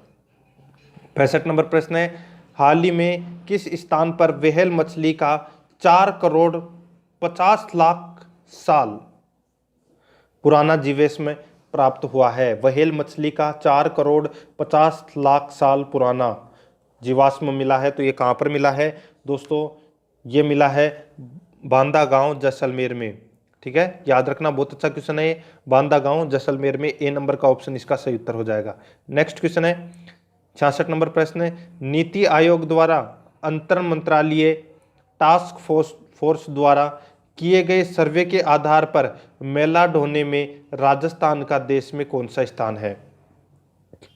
65 नंबर प्रश्न है, हाल ही में किस स्थान पर व्हेल मछली का 4 करोड़ 50 लाख साल पुराना जीवाश्म प्राप्त हुआ है? व्हेल मछली का 4 करोड़ 50 लाख साल पुराना जीवाश्म मिला है, तो ये कहाँ पर मिला है दोस्तों? ये मिला है बांदा गांव जैसलमेर में। ठीक है, याद रखना, बहुत अच्छा क्वेश्चन है, बांदा गांव जैसलमेर में, ए नंबर का ऑप्शन इसका सही उत्तर हो जाएगा। नेक्स्ट क्वेश्चन है 66 नंबर प्रश्न है, नीति आयोग द्वारा अंतर मंत्रालय टास्क फोर्स द्वारा किए गए सर्वे के आधार पर मेला ढोने में राजस्थान का देश में कौन सा स्थान है?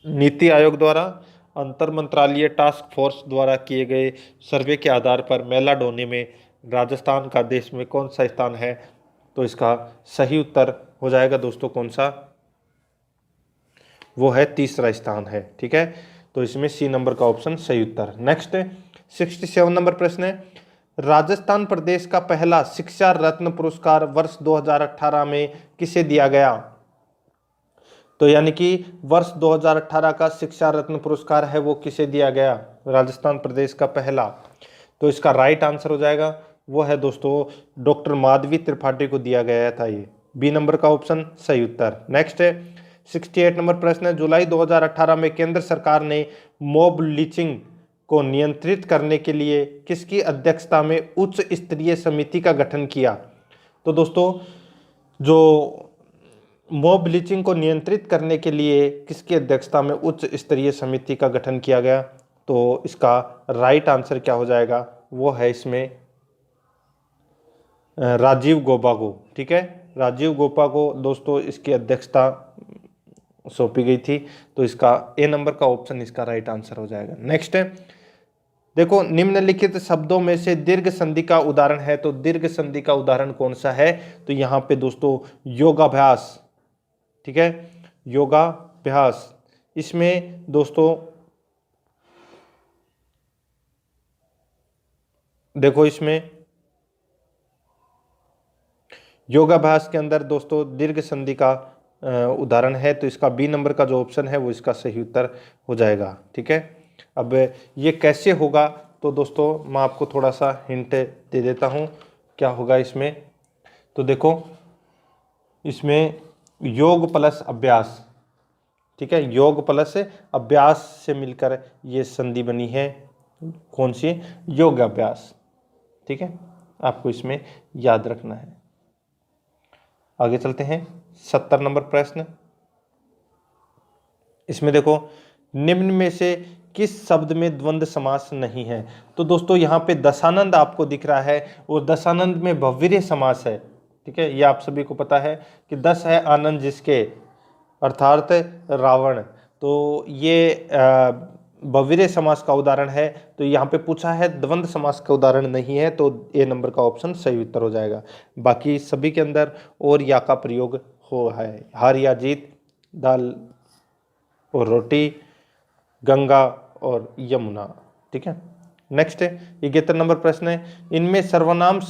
नीति आयोग द्वारा अंतर मंत्रालय टास्क फोर्स द्वारा किए गए सर्वे के आधार पर मेला ढोने में राजस्थान का देश में कौन सा स्थान है? तो इसका सही उत्तर हो जाएगा दोस्तों कौन सा? वो है तीसरा स्थान है। ठीक है, तो इसमें सी नंबर का ऑप्शन सही उत्तर। नेक्स्ट 67 नंबर प्रश्न है, राजस्थान प्रदेश का पहला शिक्षा रत्न पुरस्कार वर्ष 2018 में किसे दिया गया? तो यानी कि वर्ष 2018 का शिक्षा रत्न पुरस्कार है वो किसे दिया गया? राजस्थान प्रदेश का पहला, तो इसका राइट आंसर हो जाएगा, वो है दोस्तों डॉक्टर माधवी त्रिपाठी को दिया गया था, ये बी नंबर का ऑप्शन सही उत्तर। नेक्स्ट है 68 नंबर प्रश्न है, जुलाई 2018 में केंद्र सरकार ने मॉब लिंचिंग को नियंत्रित करने के लिए किसकी अध्यक्षता में उच्च स्तरीय समिति का गठन किया? तो दोस्तों जो मॉब लिंचिंग को नियंत्रित करने के लिए किसकी अध्यक्षता में उच्च स्तरीय समिति का गठन किया गया? तो इसका राइट आंसर क्या हो जाएगा? वो है इसमें राजीव गौबा को। ठीक है, राजीव गौबा को दोस्तों इसकी अध्यक्षता सौंपी गई थी, तो इसका ए नंबर का ऑप्शन इसका राइट आंसर हो जाएगा। नेक्स्ट है देखो, निम्नलिखित शब्दों में से दीर्घ संधि का उदाहरण है, तो दीर्घ संधि का उदाहरण कौन सा है? तो यहाँ पे दोस्तों योगाभ्यास। ठीक है, योगाभ्यास, इसमें दोस्तों देखो इसमें योगाभ्यास के अंदर दोस्तों दीर्घ संधि का उदाहरण है, तो इसका बी नंबर का जो ऑप्शन है वो इसका सही उत्तर हो जाएगा। ठीक है, अब ये कैसे होगा, तो दोस्तों मैं आपको थोड़ा सा हिंट दे देता हूँ क्या होगा इसमें। तो देखो, इसमें योग प्लस अभ्यास, ठीक है, योग प्लस अभ्यास से मिलकर ये संधि बनी है, कौन सी, योगाभ्यास। ठीक है, आपको इसमें याद रखना है। आगे चलते हैं 70 नंबर प्रश्न। इसमें देखो, निम्न में से किस शब्द में द्वंद्व समास नहीं है। तो दोस्तों यहाँ पे दशानंद आपको दिख रहा है और दशानंद में बहुव्रीहि समास है। ठीक है, ये आप सभी को पता है कि 10 है आनंद जिसके, अर्थात रावण। तो ये बहुव्रीहि समास का उदाहरण है। तो यहाँ पे पूछा है द्वंद्व समास का उदाहरण नहीं है, तो ए नंबर का ऑप्शन सही उत्तर हो जाएगा। बाकी सभी के अंदर और या का प्रयोग हो है, हार या जीत, दाल और रोटी, गंगा और यमुना। ठीक है, नेक्स्ट 71 नंबर प्रश्न है, इनमें सर्वनाम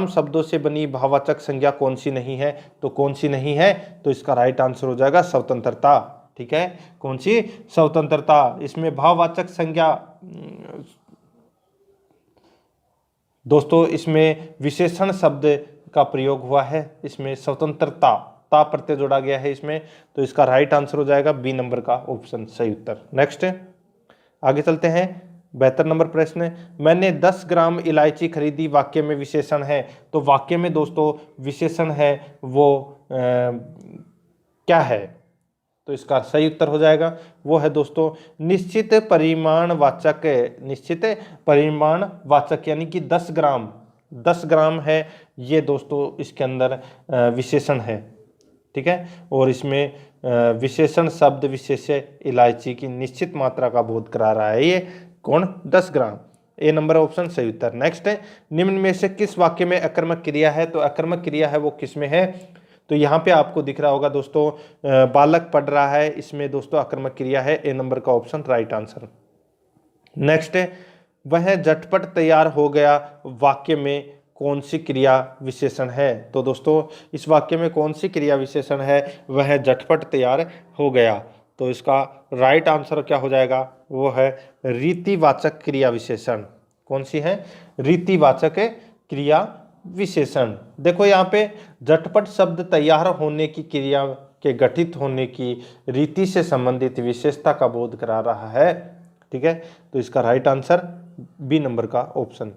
शब्दों से बनी भाववाचक संज्ञा कौन सी नहीं है। तो कौन सी नहीं है, तो इसका राइट आंसर हो जाएगा स्वतंत्रता। ठीक है, कौन सी, स्वतंत्रता। इसमें भाववाचक संज्ञा दोस्तों, इसमें विशेषण शब्द का प्रयोग हुआ है, इसमें स्वतंत्रता, ता प्रत्यय जोड़ा गया है इसमें, तो इसका राइट आंसर हो जाएगा बी नंबर का ऑप्शन सही उत्तर। नेक्स्ट आगे चलते हैं 72 नंबर प्रश्न, मैंने 10 ग्राम इलायची खरीदी, वाक्य में विशेषण है। तो वाक्य में दोस्तों विशेषण है वो क्या है, तो इसका सही उत्तर हो जाएगा, वो है दोस्तों निश्चित परिमाणवाचक, यानी कि 10 ग्राम है ये दोस्तों इसके अंदर विशेषण है। ठीक है, और इसमें विशेषण शब्द विशेष इलायची की निश्चित मात्रा का बोध करा रहा है, ये कौन, 10 ग्राम। ए नंबर ऑप्शन सही उत्तर। नेक्स्ट है, निम्न में से किस वाक्य में अकर्मक क्रिया है। तो अकर्मक क्रिया है वो किस में है, तो यहाँ पे आपको दिख रहा होगा दोस्तों बालक पढ़ रहा है, इसमें दोस्तों अकर्मक क्रिया है, ए नंबर का ऑप्शन राइट आंसर। नेक्स्ट है, वह झटपट तैयार हो गया, वाक्य में कौन सी क्रिया विशेषण है। तो दोस्तों इस वाक्य में कौन सी क्रिया विशेषण है, वह झटपट तैयार हो गया, तो इसका राइट आंसर क्या हो जाएगा, वो है रीतिवाचक क्रिया विशेषण। कौन सी है, रीतिवाचक क्रिया विशेषण। देखो यहाँ पे झटपट शब्द तैयार होने की क्रिया के गठित होने की रीति से संबंधित विशेषता का बोध करा रहा है। ठीक है, तो इसका राइट आंसर बी नंबर का ऑप्शन।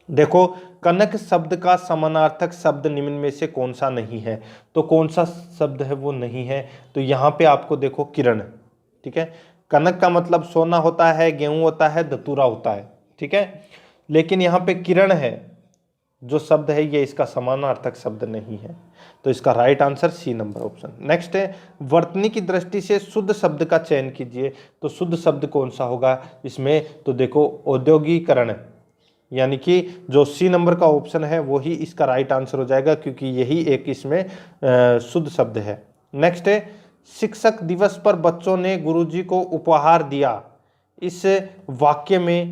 देखो, कनक शब्द का समानार्थक शब्द निम्न में से कौन सा नहीं है। तो कौन सा शब्द है वो नहीं है, तो यहाँ पे आपको देखो किरण। ठीक है, कनक का मतलब सोना होता है, गेहूं होता है, धतूरा होता है। ठीक है, लेकिन यहाँ पे किरण है जो शब्द है, ये इसका समानार्थक शब्द नहीं है, तो इसका right answer C number option. Next है, वर्तनी की दृष्टि से शुद्ध शब्द का चयन कीजिए। तो शुद्ध शब्द कौन सा होगा इसमें, तो देखो औद्योगिकरण, यानी कि जो सी नंबर का ऑप्शन है वही इसका राइट आंसर हो जाएगा, क्योंकि यही एक इसमें शुद्ध शब्द है। नेक्स्ट है, शिक्षक दिवस पर बच्चों ने गुरुजी को उपहार दिया, इस वाक्य में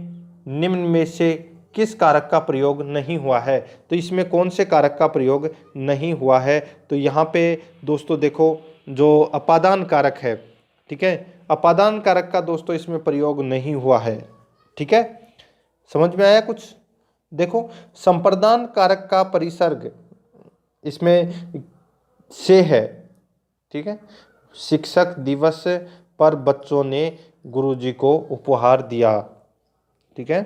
निम्न में से किस कारक का प्रयोग नहीं हुआ है। तो इसमें कौन से कारक का प्रयोग नहीं हुआ है, तो यहाँ पे दोस्तों देखो जो अपादान कारक है, ठीक है, अपादान कारक का दोस्तों इसमें प्रयोग नहीं हुआ है। ठीक है, समझ में आया कुछ। देखो, संप्रदान कारक का परिसर्ग इसमें से है। ठीक है, शिक्षक दिवस पर बच्चों ने गुरुजी को उपहार दिया। ठीक है,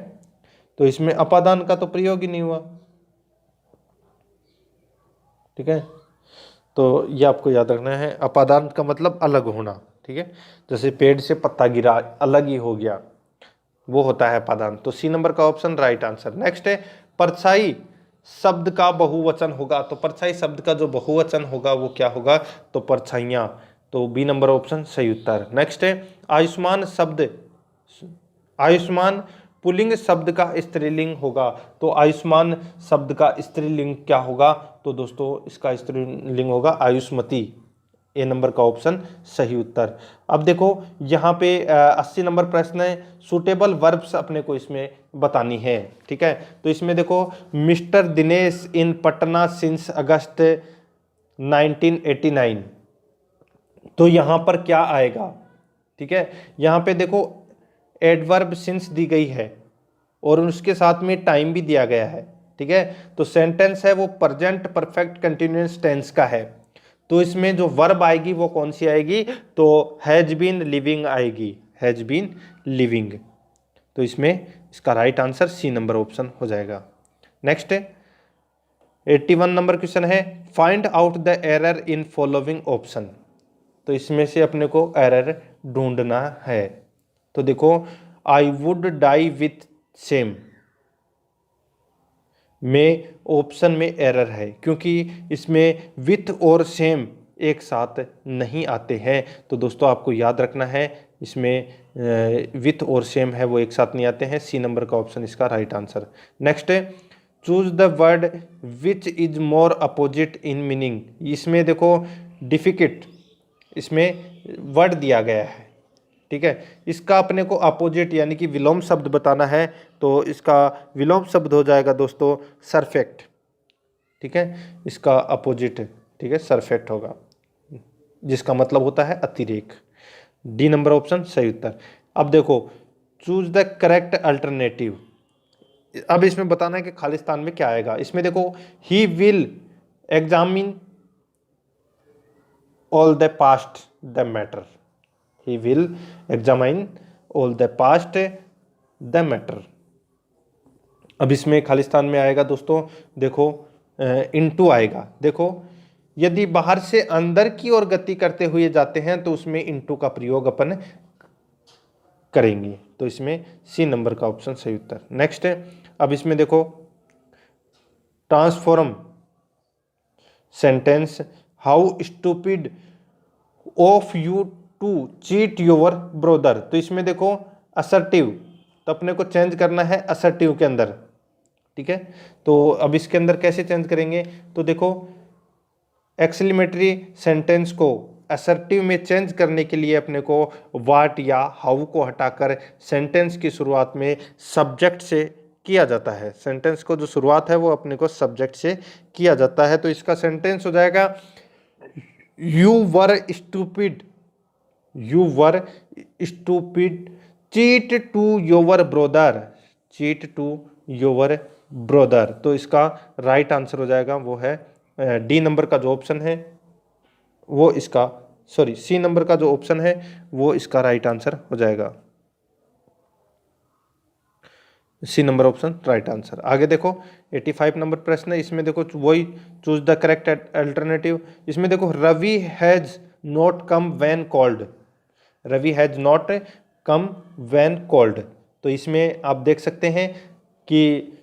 तो इसमें अपादान का तो प्रयोग ही नहीं हुआ। ठीक है, तो ये आपको याद रखना है, अपादान का मतलब अलग होना। ठीक है, जैसे पेड़ से पत्ता गिरा, अलग ही हो गया, वो होता है अपादान। तो सी नंबर का ऑप्शन राइट आंसर। नेक्स्ट है, परछाई शब्द का बहुवचन होगा। तो परछाई शब्द का जो बहुवचन होगा वो क्या होगा, तो परछाइयाँ, तो बी नंबर ऑप्शन सही उत्तर। नेक्स्ट है, आयुष्मान पुल्लिंग शब्द का स्त्रीलिंग होगा। तो आयुष्मान शब्द का स्त्रीलिंग क्या होगा, तो दोस्तों इसका स्त्रीलिंग होगा आयुष्मती। ए नंबर का ऑप्शन सही उत्तर। अब देखो यहाँ पे 80 नंबर प्रश्न है, सुटेबल वर्ब्स अपने को इसमें बतानी है। ठीक है, तो इसमें देखो मिस्टर दिनेश इन पटना सिंस अगस्त 1989, तो यहाँ पर क्या आएगा। ठीक है, यहाँ पे देखो एडवर्ब सिंस दी गई है और उसके साथ में टाइम भी दिया गया है। ठीक है, तो सेंटेंस है वो प्रेजेंट परफेक्ट कंटिन्यूअस टेंस का है। तो इसमें जो वर्ब आएगी वो कौन सी आएगी, तो हैज बीन लिविंग आएगी, हैज बीन लिविंग। तो इसमें इसका right answer C number option हो जाएगा। नेक्स्ट 81 नंबर क्वेश्चन है, find out the error in following option. तो इसमें से अपने को एरर ढूंढना है। तो देखो I would die with same में ऑप्शन में एरर है, क्योंकि इसमें विथ और सेम एक साथ नहीं आते हैं। तो दोस्तों आपको याद रखना है, इसमें विथ और सेम है वो एक साथ नहीं आते हैं। सी नंबर का ऑप्शन इसका राइट आंसर। नेक्स्ट है, choose the word which is more opposite in meaning. इसमें देखो डिफिकल्ट इसमें वर्ड दिया गया है। ठीक है, इसका अपने को अपोजिट यानी कि विलोम शब्द बताना है, तो इसका विलोम शब्द हो जाएगा दोस्तों सरफेक्ट। ठीक है, इसका अपोजिट ठीक है सरफेक्ट होगा, जिसका मतलब होता है अतिरेक। डी नंबर ऑप्शन सही उत्तर। अब देखो चूज द करेक्ट अल्टरनेटिव। अब इसमें बताना है कि खालिस्तान में क्या आएगा। इसमें देखो he will examine all the past the matter, he will examine all the past the matter। अब इसमें खालिस्तान में आएगा दोस्तों देखो इनटू आएगा। देखो यदि बाहर से अंदर की ओर गति करते हुए जाते हैं तो उसमें इनटू का प्रयोग अपन करेंगे। तो इसमें सी नंबर का ऑप्शन सही उत्तर। नेक्स्ट है, अब इसमें देखो transform sentence how stupid of you to cheat your brother. तो इसमें देखो असर्टिव, तो अपने को चेंज करना है असर्टिव के अंदर। ठीक है, तो अब इसके अंदर कैसे चेंज करेंगे, तो देखो एक्सक्लेमेटरी सेंटेंस को असर्टिव में चेंज करने के लिए अपने को व्हाट या हाउ को हटाकर सेंटेंस की शुरुआत में सब्जेक्ट से किया जाता है। सेंटेंस को जो शुरुआत है वो अपने को सब्जेक्ट से किया जाता है। तो इसका सेंटेंस हो जाएगा you were stupid, you were stupid cheat to your brother, cheat to your brother. तो इसका राइट आंसर हो जाएगा वो है डी नंबर का जो ऑप्शन है वो इसका सॉरी सी नंबर का जो ऑप्शन है वो इसका राइट आंसर हो जाएगा। C number option right answer. आगे देखो 85 नंबर प्रश्न है, इसमें देखो वही चूज द करेक्ट अल्टरनेटिव। इसमें देखो Ravi has not come when called, Ravi has not come when called. तो इसमें आप देख सकते हैं कि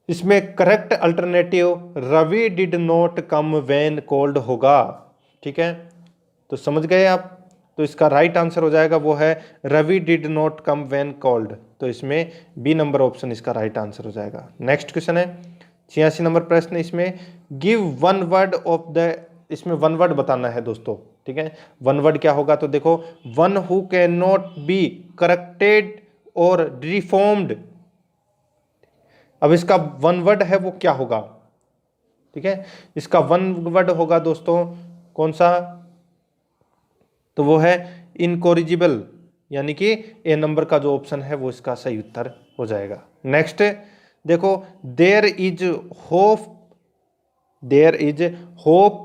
इसमें correct alternative Ravi did not come when called होगा। ठीक है, तो समझ गए आप। तो इसका राइट आंसर हो जाएगा वो है Ravi did not come when called. तो इसमें बी नंबर ऑप्शन इसका राइट आंसर हो जाएगा। नेक्स्ट क्वेश्चन है 86 नंबर प्रश्न, इसमें give one word of the, इसमें वन वर्ड बताना है दोस्तों। ठीक है, वन वर्ड क्या होगा, तो देखो one who can not be corrected और रिफॉर्म्ड। अब इसका वन वर्ड है वो क्या होगा। ठीक है, इसका वन वर्ड होगा दोस्तों कौन सा, तो वो है इनकॉरिजिबल, यानी कि ए नंबर का जो ऑप्शन है वो इसका सही उत्तर हो जाएगा। नेक्स्ट देखो there is hope, there is hope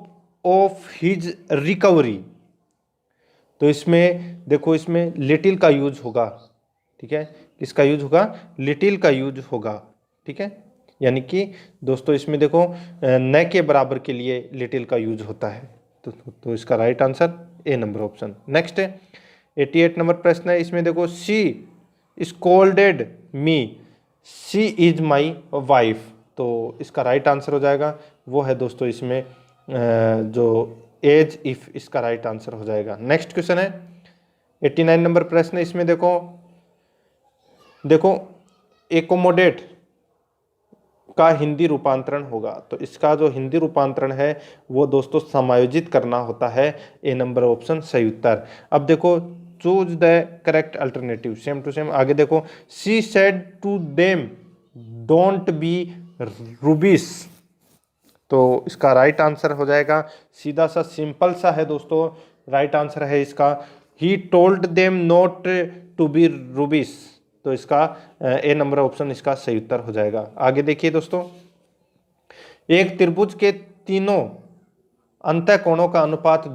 of his recovery. तो इसमें देखो इसमें लिटिल का यूज होगा। ठीक है, किसका यूज होगा, लिटिल का यूज होगा। ठीक है, यानी कि दोस्तों इसमें देखो न के बराबर के लिए लिटिल का यूज होता है। तो इसका right answer A number option. Next 88 number प्रश्न है, इसमें देखो she scolded me, she is my wife. तो इसका राइट आंसर हो जाएगा वो है दोस्तों इसमें जो एज इफ, इसका राइट आंसर हो जाएगा। नेक्स्ट क्वेश्चन है 89 नंबर प्रश्न है, इसमें देखो एकोमोडेट का हिंदी रूपांतरण होगा। तो इसका जो हिंदी रूपांतरण है वो दोस्तों समायोजित करना होता है। ए नंबर ऑप्शन सही उत्तर। अब देखो choose the correct alternative, same to same आगे देखो, she said to them don't be rubbish. तो इसका राइट आंसर हो जाएगा, सीधा सा सिंपल सा है दोस्तों, राइट आंसर है इसका, he told them not to be rubbish. तो इसका ए नंबर ऑप्शन इसका सही उत्तर हो जाएगा। आगे देखिए दोस्तों, एक त्रिभुज के तीनों अंतःकोणों का अनुपात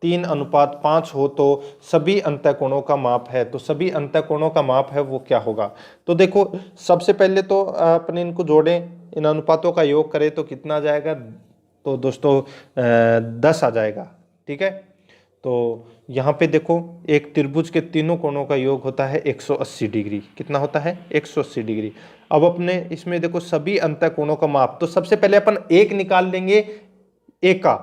2:3:5 हो तो सभी अंतःकोणों का माप है। तो सभी अंतःकोणों का माप है वो क्या होगा? तो देखो सबसे पहले तो अपने इनको जोड़ें, इन अनुपातों का योग करें तो कितना आ जाएगा? तो दोस्तों 10 आ जाएगा। ठीक है, तो यहाँ पे देखो एक त्रिभुज के तीनों कोणों का योग होता है 180 डिग्री। कितना होता है? 180 डिग्री। अब अपने इसमें देखो सभी अंतःकोणों का माप, तो सबसे पहले अपन एक निकाल लेंगे ए का।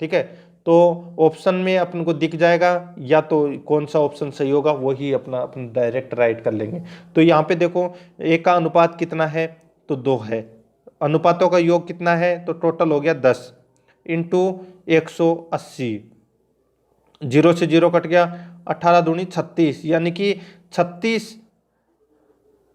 ठीक है, तो ऑप्शन में अपन को दिख जाएगा या तो कौन सा ऑप्शन सही होगा वही अपना अपन डायरेक्ट राइट कर लेंगे। तो यहाँ पे देखो ए का अनुपात कितना है? तो 2 है। अनुपातों का योग कितना है? तो टोटल हो गया 10 इंटू 180, 0 से 0 कट गया, 18 दूनी 36, यानी कि 36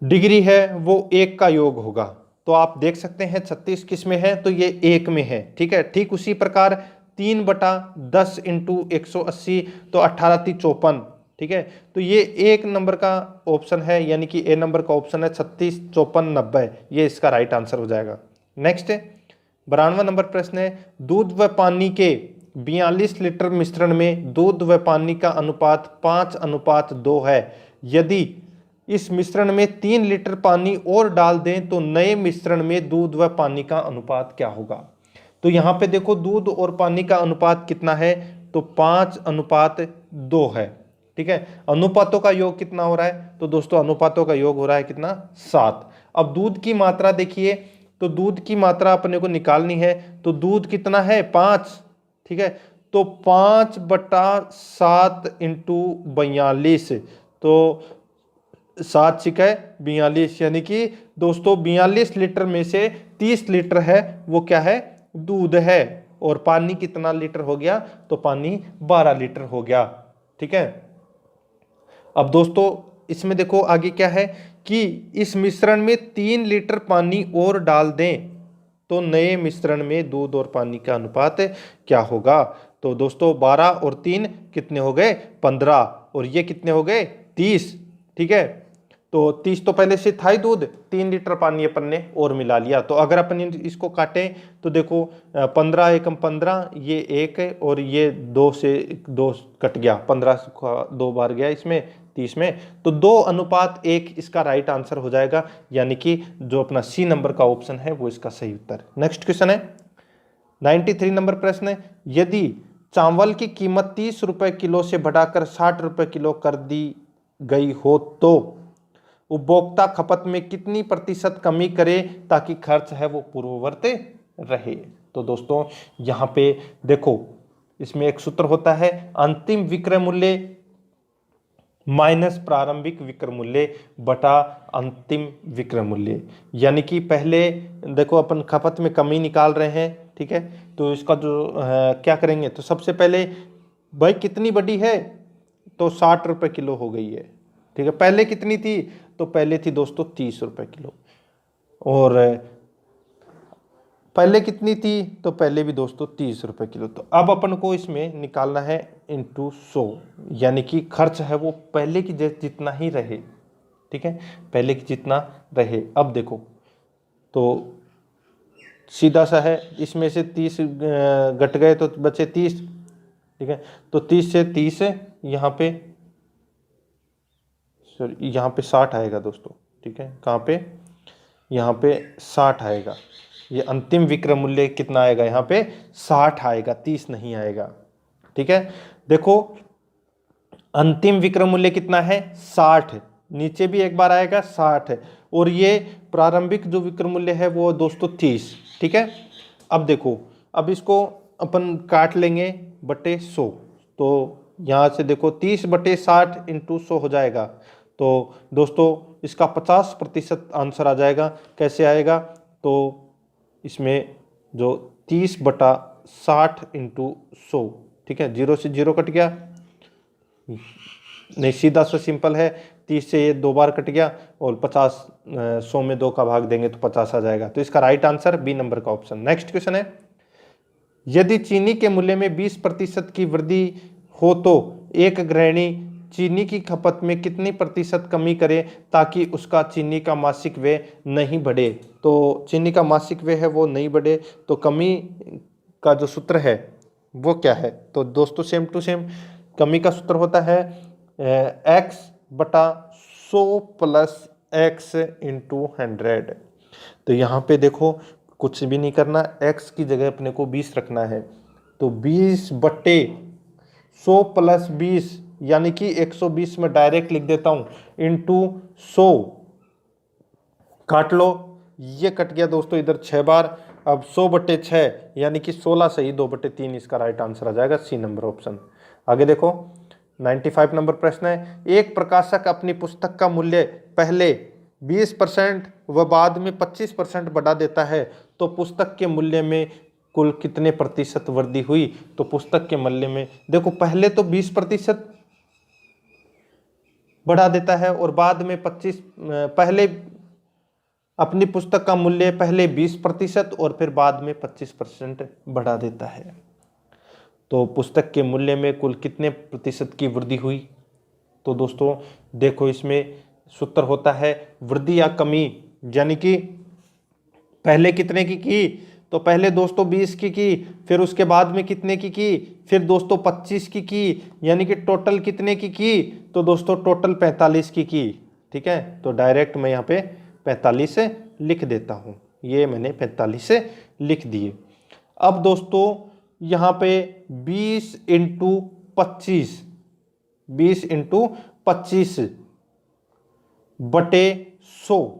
डिग्री है वो एक का योग होगा। तो आप देख सकते हैं 36 किस में है? तो ये एक में है। ठीक है, ठीक उसी प्रकार 3/10 इंटू 180 तो 18×3 = 54। ठीक है, तो ये एक नंबर का ऑप्शन है, यानी कि ए नंबर का ऑप्शन है 36, 54, 90, ये इसका राइट आंसर हो जाएगा। नेक्स्ट 92वां नंबर प्रश्न है, दूध व पानी के 42 लीटर मिश्रण में दूध व पानी का अनुपात 5:2 है। यदि इस मिश्रण में 3 लीटर पानी और डाल दें तो नए मिश्रण में दूध व पानी का अनुपात क्या होगा? तो यहाँ पे देखो दूध और पानी का अनुपात कितना है? तो 5:2 है। ठीक है, अनुपातों का योग कितना हो रहा है? तो दोस्तों अनुपातों का योग हो रहा है कितना? 7। अब दूध की मात्रा देखिए, तो दूध की मात्रा अपने को निकालनी है, तो दूध कितना है? 5। ठीक है, तो 5/7 इंटू 42, तो 7×6 = 42, यानी कि दोस्तों 42 लीटर में से 30 लीटर है वो क्या है? दूध है। और पानी कितना लीटर हो गया? तो पानी 12 लीटर हो गया। ठीक है, अब दोस्तों इसमें देखो आगे क्या है कि इस मिश्रण में 3 लीटर पानी और डाल दें तो नए मिश्रण में दूध और पानी का अनुपात क्या होगा? तो दोस्तों 12 और 3 कितने हो गए? 15, और ये कितने हो गए? 30। ठीक है, तो 30 तो पहले से था ही दूध, 3 लीटर पानी अपन ने और मिला लिया। तो अगर अपन इसको काटें तो देखो 15 एकम 15, ये 1 है, और ये 2 से 2 कट गया, 15 का 2 बार गया इसमें 30 में, तो 2:1 इसका राइट आंसर हो जाएगा, यानी कि जो अपना सी नंबर का ऑप्शन है वो इसका सही उत्तर। नेक्स्ट क्वेश्चन है 93 नंबर प्रश्न है, यदि चावल की कीमत 30 रुपए किलो से बढ़ाकर 60 रुपए किलो कर दी गई हो तो उपभोक्ता खपत में कितनी प्रतिशत कमी करे ताकि खर्च है वो पूर्ववत रहे? तो दोस्तों यहाँ पे देखो इसमें एक सूत्र होता है, अंतिम विक्रय मूल्य माइनस प्रारंभिक विक्रय मूल्य बटा अंतिम विक्रय मूल्य। यानी कि पहले देखो अपन खपत में कमी निकाल रहे हैं। ठीक है, तो इसका जो क्या करेंगे, तो सबसे पहले भाई कितनी बड़ी है? तो 60 रुपए किलो हो गई है। ठीक है, पहले कितनी थी? तो पहले थी दोस्तों 30 रुपए किलो, और पहले कितनी थी? तो पहले भी दोस्तों 30 रुपए किलो। तो अब अपन को इसमें निकालना है इंटू 100, यानी कि खर्च है वो पहले की जितना ही रहे। ठीक है, पहले की जितना रहे। अब देखो तो सीधा सा है, इसमें से 30 घट गए तो बचे 30। ठीक है, तो 30 से 30 यहाँ पे, सॉरी यहाँ पे 60 आएगा दोस्तों। ठीक है, कहाँ पे? यहाँ पे 60 आएगा। ये अंतिम विक्रय मूल्य कितना आएगा? यहाँ पे 60 आएगा, 30 नहीं आएगा। ठीक है, देखो अंतिम विक्रय मूल्य कितना है? 60, नीचे भी एक बार आएगा 60, और ये प्रारंभिक जो विक्रय मूल्य है वो दोस्तों 30। ठीक है, अब देखो, अब इसको अपन काट लेंगे बटे 100, तो यहाँ से देखो 30/60 इंटू 100 हो जाएगा, तो दोस्तों इसका 50% आंसर आ जाएगा। कैसे आएगा? तो इसमें जो 30/60 इंटू 100, ठीक है, 0 से 0 कट गया, नहीं सीधा सा सिंपल है, 30 से ये 2 बार कट गया और 50 100 में 2 का भाग देंगे तो 50 आ जाएगा। तो इसका राइट आंसर बी नंबर का ऑप्शन। नेक्स्ट क्वेश्चन है, यदि चीनी के मूल्य में 20% की वृद्धि हो तो एक गृहिणी चीनी की खपत में कितनी प्रतिशत कमी करे ताकि उसका चीनी का मासिक व्यय नहीं बढ़े? तो चीनी का मासिक व्यय है वो नहीं बढ़े, तो कमी का जो सूत्र है वो क्या है? तो दोस्तों सेम टू सेम कमी का सूत्र होता है x/100 प्लस x इंटू 100। तो यहाँ पे देखो कुछ भी नहीं करना, x की जगह अपने को 20 रखना है, तो 20/100 प्लस 20 यानी कि 120 में डायरेक्ट लिख देता हूँ, इंटू 100 काट लो, ये कट गया दोस्तों इधर 6 बार। अब 100/6 यानी कि 16 सही 2/3 इसका राइट आंसर आ जाएगा, सी नंबर ऑप्शन। आगे देखो 95 नंबर प्रश्न है, एक प्रकाशक अपनी पुस्तक का मूल्य पहले 20% व बाद में 25% बढ़ा देता है तो पुस्तक के मूल्य में कुल कितने प्रतिशत वृद्धि हुई? तो पुस्तक के मूल्य में देखो पहले तो 20% बढ़ा देता है और बाद में 25, पहले अपनी पुस्तक का मूल्य पहले 20% और फिर बाद में 25% बढ़ा देता है, तो पुस्तक के मूल्य में कुल कितने प्रतिशत की वृद्धि हुई? तो दोस्तों देखो इसमें सूत्र होता है वृद्धि या कमी, यानी कि पहले कितने की? तो पहले दोस्तों 20 की, फिर उसके बाद में कितने की? फिर दोस्तों 25 की, यानी कि टोटल कितने की? तो दोस्तों टोटल 45 की, ठीक है। तो डायरेक्ट मैं यहाँ पे 45 से लिख देता हूँ, ये मैंने 45 से लिख दिए। अब दोस्तों यहाँ पे 20 इंटू 25, 20 इंटू 25 बटे 100,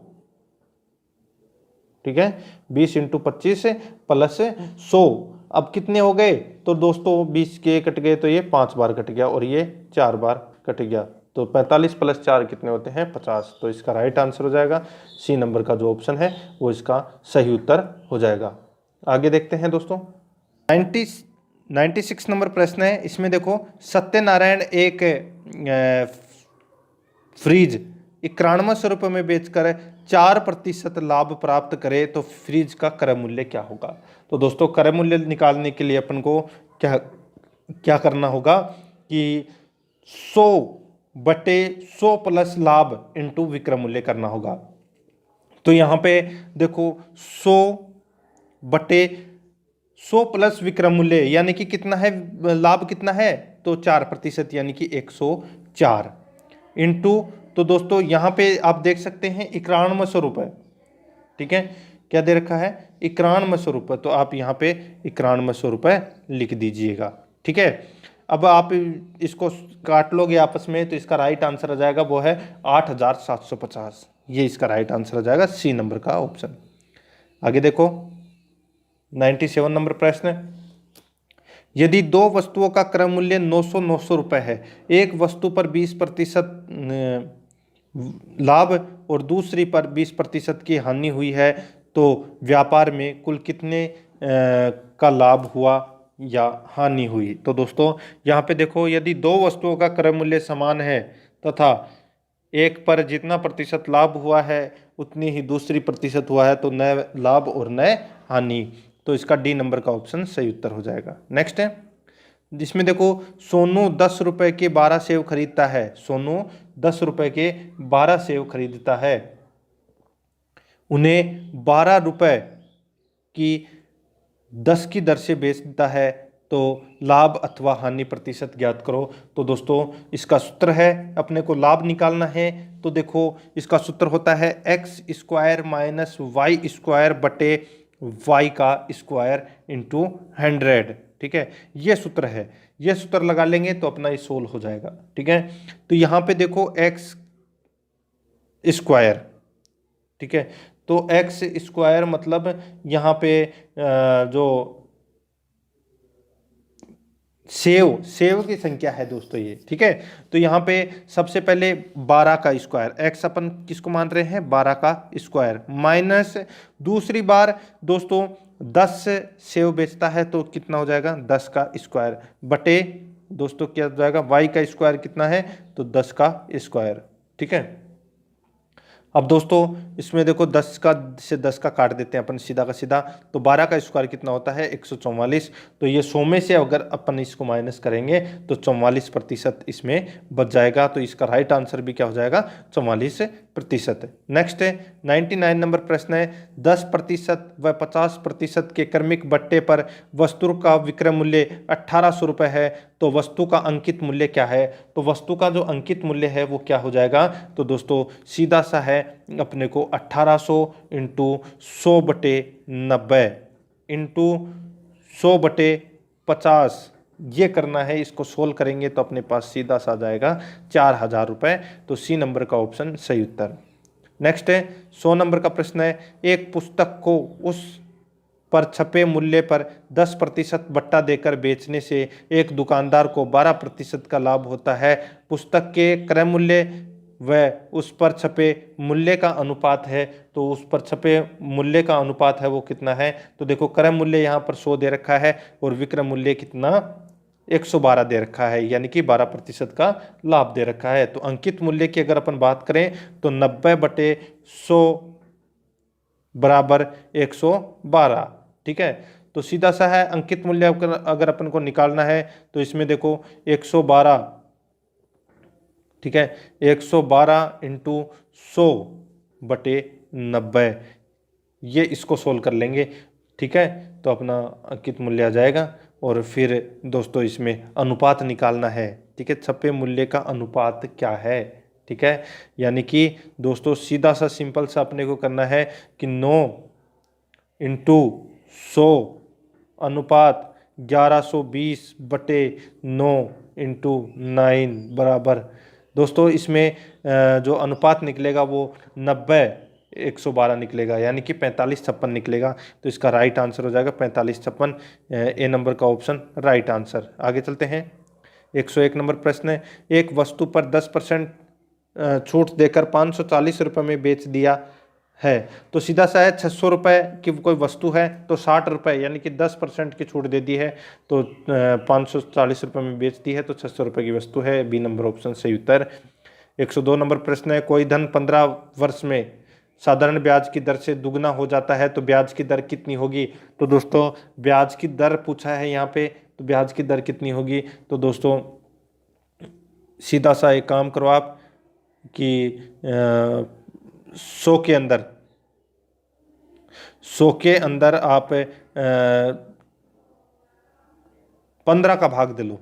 ठीक है, 20 इंटू 25 प्लस 100, अब कितने हो गए? तो दोस्तों 20 के कट गए तो ये 5 बार कट गया और ये 4 बार कट गया, तो 45 प्लस 4 कितने होते हैं? 50। तो इसका राइट आंसर हो जाएगा सी नंबर का जो ऑप्शन है वो इसका सही उत्तर हो जाएगा। आगे देखते हैं दोस्तों 96 नंबर प्रश्न है, इसमें देखो सत्यनारायण एक फ्रिज 9100 रुपये में बेचकर 4% लाभ प्राप्त करे तो फ्रिज का क्रय मूल्य क्या होगा? तो दोस्तों क्रय मूल्य निकालने के लिए अपन को क्या क्या करना होगा कि 100/100 प्लस लाभ इंटू विक्रय मूल्य करना होगा। तो यहाँ पे देखो 100/100 प्लस विक्रय मूल्य यानी कि कितना है, लाभ कितना है? तो 4% यानी कि 104 इंटू, तो दोस्तों यहाँ पे आप देख सकते हैं 9100 रुपये, ठीक है, क्या दे रखा है? 9100 रुपये, तो आप यहाँ पे 9100 रुपये लिख दीजिएगा, ठीक है। अब आप इसको काट लोगे आपस में तो इसका राइट आंसर आ जाएगा वो है 8750, ये इसका राइट आंसर आ जाएगा सी नंबर का ऑप्शन। आगे देखो 97 नंबर प्रश्न, यदि दो वस्तुओं का क्रय मूल्य 900 रुपये है, एक वस्तु पर 20% लाभ और दूसरी पर 20% की हानि हुई है, तो व्यापार में कुल कितने का लाभ हुआ या हानि हुई? तो दोस्तों यहाँ पे देखो यदि दो वस्तुओं का क्रय मूल्य समान है तथा एक पर जितना प्रतिशत लाभ हुआ है उतनी ही दूसरी प्रतिशत हुआ है, तो नए लाभ और नए हानि, तो इसका डी नंबर का ऑप्शन सही उत्तर हो जाएगा। नेक्स्ट है जिसमें देखो सोनू 10 रुपए के 12 सेव खरीदता है, सोनू 10 रुपए के 12 सेव खरीदता है, उन्हें 12 रुपए की 10 की दर से बेचता है, तो लाभ अथवा हानि प्रतिशत ज्ञात करो। तो दोस्तों इसका सूत्र है, अपने को लाभ निकालना है, तो देखो इसका सूत्र होता है x² माइनस y² बटे y का स्क्वायर इंटू 100, ठीक है, ये सूत्र है, ये सूत्र लगा लेंगे तो अपना ये सोल्व हो जाएगा, ठीक है। तो यहाँ पे देखो x², ठीक है, तो x² मतलब यहाँ पे जो सेव सेव की संख्या है दोस्तों ये, ठीक है। तो यहाँ पे सबसे पहले 12 का स्क्वायर, एक्स अपन किसको मान रहे हैं, 12 का स्क्वायर, माइनस दूसरी बार दोस्तों 10 सेव बेचता है तो कितना हो जाएगा, 10 का स्क्वायर, बटे दोस्तों क्या हो जाएगा, वाई का स्क्वायर कितना है, तो 10 का स्क्वायर, ठीक है। अब दोस्तों इसमें देखो 10 का से 10 का काट देते हैं अपन सीधा का सीधा, तो 12 का स्क्वायर कितना होता है, 144। तो ये 100 में से अगर अपन इसको माइनस करेंगे तो 44% इसमें बच जाएगा। तो इसका राइट आंसर भी क्या हो जाएगा, 44%। नेक्स्ट है 99 नंबर प्रश्न है, 10% व 50% के क्रमिक बट्टे पर वस्तु का विक्रय मूल्य 1800 रुपये है, तो वस्तु का अंकित मूल्य क्या है। तो वस्तु का जो अंकित मूल्य है वो क्या हो जाएगा, तो दोस्तों सीधा सा है अपने को 1800 इंटू 100/90 इंटू 100/50 ये करना है। इसको सोल्व करेंगे तो अपने पास सीधा सा आ जाएगा 4000 रुपये। तो सी नंबर का ऑप्शन सही उत्तर। नेक्स्ट है 100 नंबर का प्रश्न है, एक पुस्तक को उस पर छपे मूल्य पर 10% बट्टा देकर बेचने से एक दुकानदार को 12% का लाभ होता है। पुस्तक के क्रय मूल्य व उस पर छपे मूल्य का अनुपात है, तो उस पर छपे मूल्य का अनुपात है वो कितना है। तो देखो क्रय मूल्य यहाँ पर 100 दे रखा है और विक्रय मूल्य कितना 112 दे रखा है, यानी कि 12% का लाभ दे रखा है। तो अंकित मूल्य की अगर अपन बात करें तो 90/100 बराबर 112, ठीक है। तो सीधा सा है अंकित मूल्य अगर अपन को निकालना है तो इसमें देखो 112, ठीक है, 112 इंटू 100/90 ये इसको सोल्व कर लेंगे, ठीक है। तो अपना अंकित मूल्य आ जाएगा और फिर दोस्तों इसमें अनुपात निकालना है, ठीक है, छपे मूल्य का अनुपात क्या है, ठीक है। यानी कि दोस्तों सीधा सा सिंपल सा अपने को करना है कि 9 इंटू 100 अनुपात 1120/9 इंटू 9 बराबर दोस्तों इसमें जो अनुपात निकलेगा वो 90/112 निकलेगा, यानी कि 45-56 निकलेगा। तो इसका राइट आंसर हो जाएगा 45-56, ए नंबर का ऑप्शन राइट आंसर। आगे चलते हैं 101 नंबर प्रश्न है, एक वस्तु पर 10% छूट देकर 540 रुपये में बेच दिया है। तो सीधा सा है 600 रुपये की कोई वस्तु है तो 60 रुपये यानी कि 10% की छूट दे दी है, तो 540 रुपये में बेच दी है तो 600 रुपये की वस्तु है, बी नंबर ऑप्शन सही उत्तर। 102 नंबर प्रश्न है, कोई धन 15 वर्ष में साधारण ब्याज की दर से दुगना हो जाता है तो ब्याज की दर कितनी होगी। तो दोस्तों ब्याज की दर पूछा है यहाँ पे, तो ब्याज की दर कितनी होगी। तो दोस्तों सीधा सा एक काम करो आप कि 100 के अंदर आप 15 का भाग दे लो,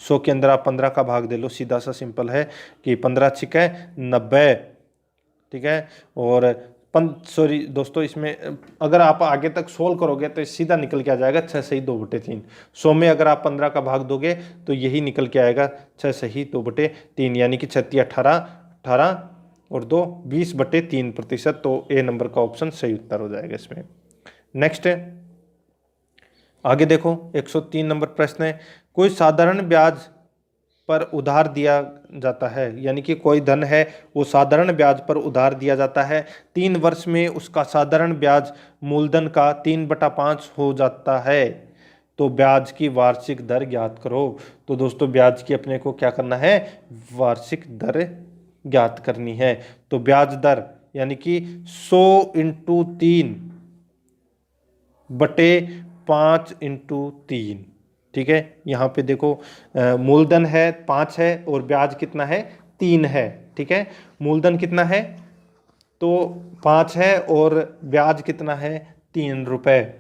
100 के अंदर आप 15 का भाग दे लो। सीधा सा सिंपल है कि 15 छिके 90, ठीक है। और सॉरी दोस्तों इसमें अगर आप आगे तक सोल्व करोगे तो सीधा निकल के आ जाएगा 6 सही 2/3। 100 में अगर आप 15 का भाग दोगे तो यही निकल के आएगा 6 सही 2/3, यानी कि 36 18 18 और 2 20/3%। तो ए नंबर का ऑप्शन सही उत्तर हो जाएगा इसमें। नेक्स्ट है आगे देखो 103 नंबर प्रश्न है, कोई साधारण ब्याज पर उधार दिया जाता है, यानी कि कोई धन है वो साधारण ब्याज पर उधार दिया जाता है, 3 वर्ष में उसका साधारण ब्याज मूलधन का 3/5 हो जाता है, तो ब्याज की वार्षिक दर ज्ञात करो। तो दोस्तों ब्याज की अपने को क्या करना है, वार्षिक दर ज्ञात करनी है। तो ब्याज दर यानी कि 100 इंटू 3/5 इंटू 3, ठीक है। यहाँ पे देखो मूलधन है 5 है और ब्याज कितना है 3 है, ठीक है। मूलधन कितना है तो 5 है और ब्याज कितना है 3 रुपये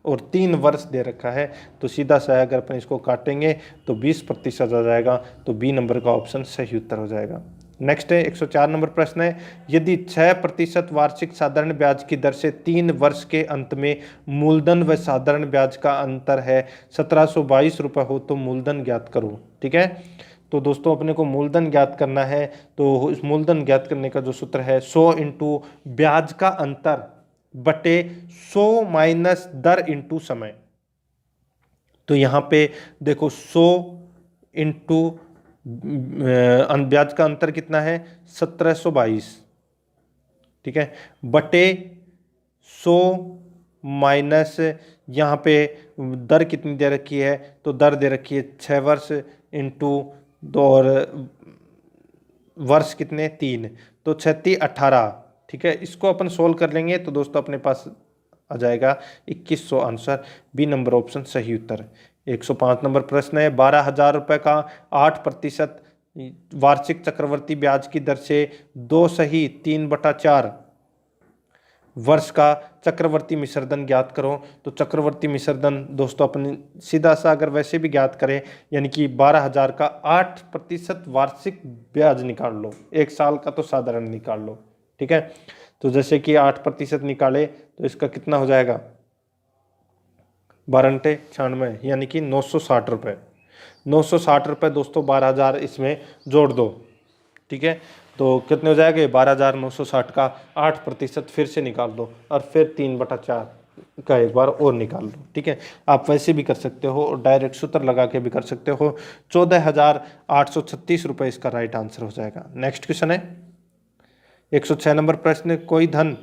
और 3 वर्ष दे रखा है। तो सीधा सा अगर अपन इसको काटेंगे तो 20% आ जाएगा, तो बी नंबर का ऑप्शन सही उत्तर हो जाएगा। नेक्स्ट है 104 नंबर प्रश्न है, यदि 6% वार्षिक साधारण ब्याज की दर से 3 वर्ष के अंत में मूलधन व साधारण ब्याज का अंतर है 1722 रुपये हो तो मूलधन ज्ञात करो, ठीक है। तो दोस्तों अपने को मूलधन ज्ञात करना है, तो इस मूलधन ज्ञात करने का जो सूत्र है 100 इंटू ब्याज का अंतर बटे 100 माइनस दर इंटू समय। तो यहाँ पे देखो 100 इंटू ब्याज का अंतर कितना है 1722, ठीक है, बटे 100 माइनस यहाँ पे दर कितनी दे रखी है, तो दर दे रखी है 6 वर्ष इंटू 2 और वर्ष कितने 3, तो 36 18, ठीक है। इसको अपन सोल्व कर लेंगे तो दोस्तों अपने पास आ जाएगा 2100 आंसर, बी नंबर ऑप्शन सही उत्तर। 105 नंबर प्रश्न है 12,000 रुपये का 8% वार्षिक चक्रवर्ती ब्याज की दर से 2 सही 3/4 वर्ष का चक्रवर्ती मिश्रधन ज्ञात करो। तो चक्रवर्ती मिश्रधन दोस्तों अपने सीधा सा अगर वैसे भी ज्ञात करें, यानी कि 12,000 का 8% वार्षिक ब्याज निकाल लो, एक साल का तो साधारण निकाल लो, ठीक है। तो जैसे कि 8% निकाले तो इसका कितना हो जाएगा 12×96 यानी कि 960 रुपये। 960 रुपये दोस्तों 12,000 इसमें जोड़ दो, ठीक है, तो कितने हो जाएंगे 12,960 का 8% फिर से निकाल दो और फिर 3/4 का एक बार और निकाल लो, ठीक है। आप वैसे भी कर सकते हो और डायरेक्ट सूत्र लगा के भी कर सकते हो। 14,836 रुपये इसका राइट आंसर हो जाएगा। नेक्स्ट क्वेश्चन है 106 नंबर प्रश्न, कोई धन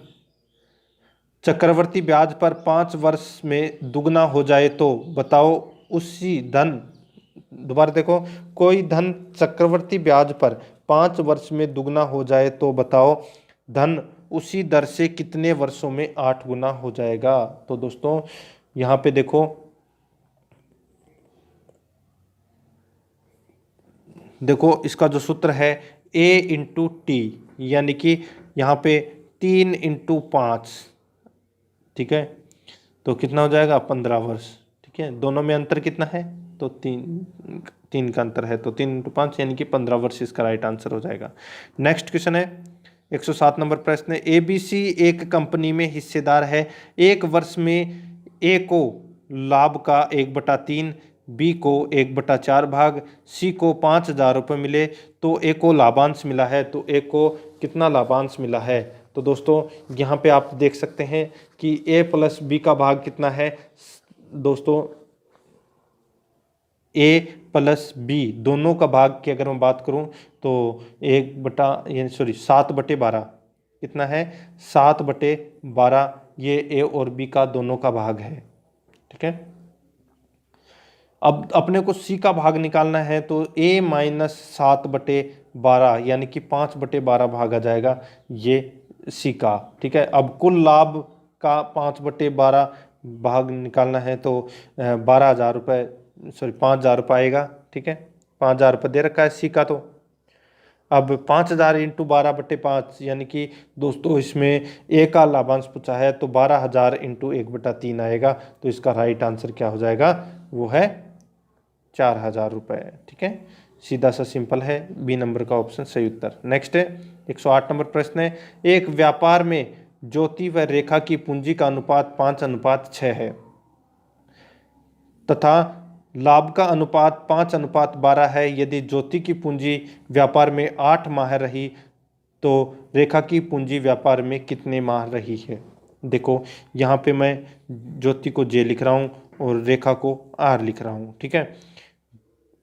चक्रवर्ती ब्याज पर 5 वर्ष में दुगना हो जाए तो बताओ उसी धन, दोबारा देखो, कोई धन चक्रवर्ती ब्याज पर 5 वर्ष में दुगना हो जाए तो बताओ धन उसी दर से कितने वर्षों में 8 गुना हो जाएगा। तो दोस्तों यहाँ पे देखो, इसका जो सूत्र है A/T, यानी कि यहाँ पे 3/5, ठीक है, तो कितना हो जाएगा 15 वर्ष, ठीक है। दोनों में अंतर कितना है, तो 3 का अंतर है, तो 3×5 यानी कि 15 वर्ष इसका राइट आंसर हो जाएगा। नेक्स्ट क्वेश्चन है 107 नंबर प्रश्न है, ABC एक कंपनी में हिस्सेदार है, एक वर्ष में A को लाभ का 1/3, B को 1/4 भाग, C को 5,000 रुपये मिले, तो A को लाभांश मिला है, तो A को कितना लाभांश मिला है। तो दोस्तों यहाँ पे आप देख सकते हैं कि A प्लस B का भाग कितना है दोस्तों, A प्लस B दोनों का भाग की अगर मैं बात करूं तो 7/12 कितना है 7/12, ये A और B का दोनों का भाग है, ठीक है। अब अपने को C का भाग निकालना है तो A माइनस 7/12 यानी कि 5/12 भाग आ जाएगा ये C का, ठीक है। अब कुल लाभ का 5/12 भाग निकालना है तो 12,000 रुपये, सॉरी 5,000 रुपये आएगा, ठीक है। 5,000 रुपये दे रखा है C का, तो अब 5,000 इंटू 12/5 यानी कि दोस्तों इसमें A का लाभांश पूछा है तो 12,000 इंटू 1/3 आएगा, तो इसका राइट आंसर क्या हो जाएगा, वो है 4,000 रुपये, ठीक है। सीधा सा सिंपल है, बी नंबर का ऑप्शन सही उत्तर। नेक्स्ट है 108 नंबर प्रश्न है, एक व्यापार में ज्योति व रेखा की पूंजी का अनुपात 5:6 है तथा लाभ का अनुपात 5:12 है। यदि ज्योति की पूंजी व्यापार में 8 माह रही तो रेखा की पूंजी व्यापार में कितने माह रही है। देखो यहाँ पे मैं ज्योति को J लिख रहा हूँ और रेखा को R लिख रहा हूँ, ठीक है।